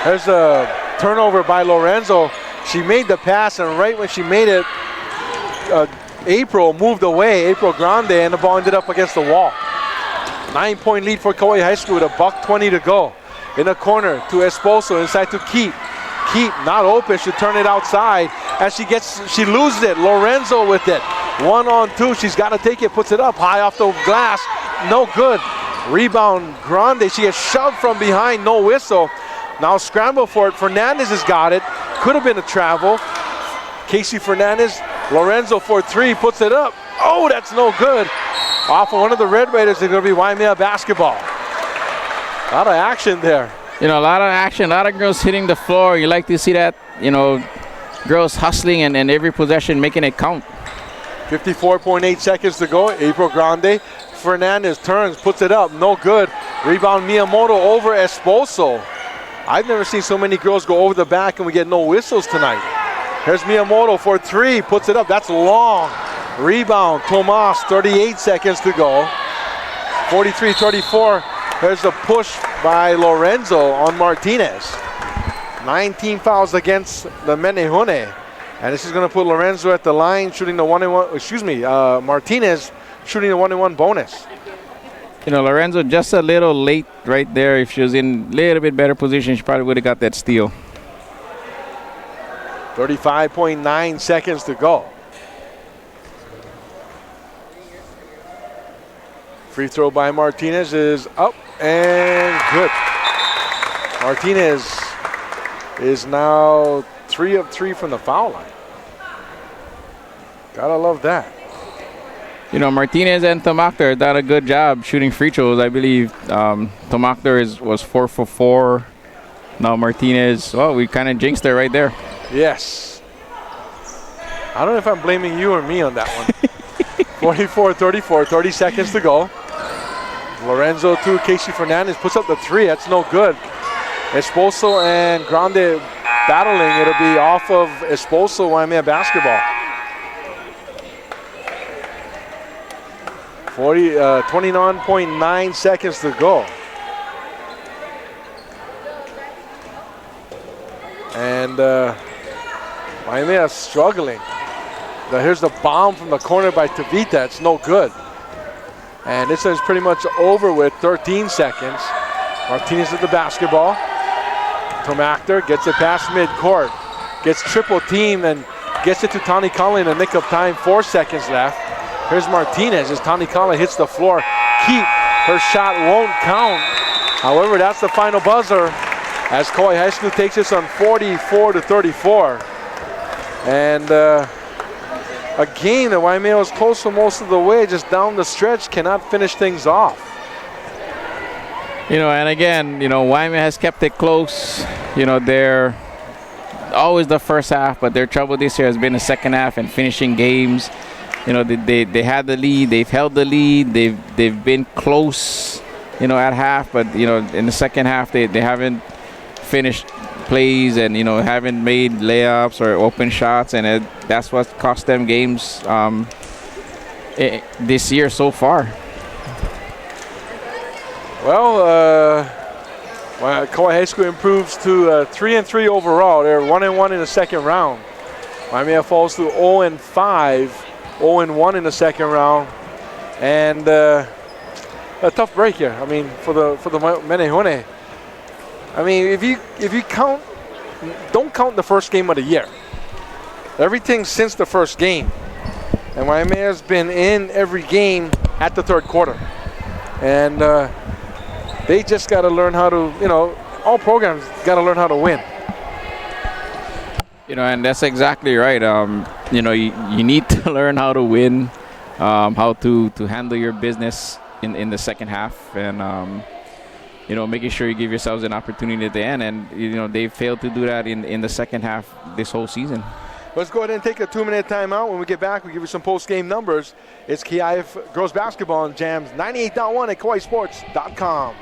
There's a turnover by Lorenzo. She made the pass, and right when she made it, April moved away, April Grande, and the ball ended up against the wall. 9-point lead for Kauai High School with $1:20 to go. In the corner to Esposo, inside to Keep. Keep not open, should turn it outside. As she loses it. Lorenzo with it. 1-on-2, she's got to take it, puts it up high off the glass. No good. Rebound, Grande. She gets shoved from behind, no whistle. Now scramble for it. Fernandez has got it. Could have been a travel. Casey Fernandez. Lorenzo for 3, puts it up. Oh, that's no good. Off of one of the Red Raiders, it's going to be Waimea basketball. A lot of action there. You know, a lot of action, a lot of girls hitting the floor. You like to see that, you know, girls hustling and every possession making it count. 54.8 seconds to go. April Grande. Fernandez turns, puts it up, no good. Rebound Miyamoto over Esposo. I've never seen so many girls go over the back and we get no whistles tonight. Here's Miyamoto for 3, puts it up, that's long. Rebound, Tomas, 38 seconds to go. 43-34, there's the push by Lorenzo on Martinez. 19 fouls against the Menehune. And this is going to put Lorenzo at the line shooting the 1-and-1, Martinez shooting the 1-and-1 bonus. You know, Lorenzo just a little late right there. If she was in a little bit better position, she probably would have got that steal. 35.9 seconds to go. Free throw by Martinez is up and good. Martinez is now 3 of 3 from the foul line. Gotta love that. You know, Martinez and Tomakter done a good job shooting free throws, I believe. Tomakter was 4 for 4. Now Martinez, well, we kind of jinxed her right there. Yes. I don't know if I'm blaming you or me on that one. 44-34, 30 seconds to go. Lorenzo to Casey Fernandez, puts up the 3, that's no good. Esposo and Grande battling, it'll be off of Esposo, Waimea basketball. 29.9 seconds to go. And Waimea struggling. Here's the bomb from the corner by Tavita. It's no good. And this is pretty much over with 13 seconds. Martinez at the basketball. Tomachter gets it past midcourt. Gets triple teamed and gets it to Tani Conley in the nick of time. 4 seconds left. Here's Martinez as Tani Conley hits the floor. Her shot won't count. However, that's the final buzzer as Kauai High School takes this on 44-34. And a game that Waimea was close for most of the way, just down the stretch, cannot finish things off. And again, Waimea has kept it close. They're always the first half, but their trouble this year has been the second half and finishing games. They had the lead, they've held the lead, they've been close, at half, but in the second half they haven't finished plays and haven't made layups or open shots, and that's what cost them games this year so far. Well, Kauai High School improves to 3-3 overall. They're 1-1 in the second round. Waimea falls to 0-5, 0-1 in the second round, and a tough break here. I mean, for the Menehune. I mean, if you count, don't count the first game of the year. Everything since the first game, and Waimea's been in every game at the third quarter, and they just got to learn how to, all programs got to learn how to win. And that's exactly right. You need to learn how to win, how to handle your business in the second half, and making sure you give yourselves an opportunity at the end. And they failed to do that in the second half this whole season. Let's go ahead and take a 2-minute timeout. When we get back, we'll give you some post-game numbers. It's KIF Girls Basketball on Jams 98.1 at KauaiSports.com.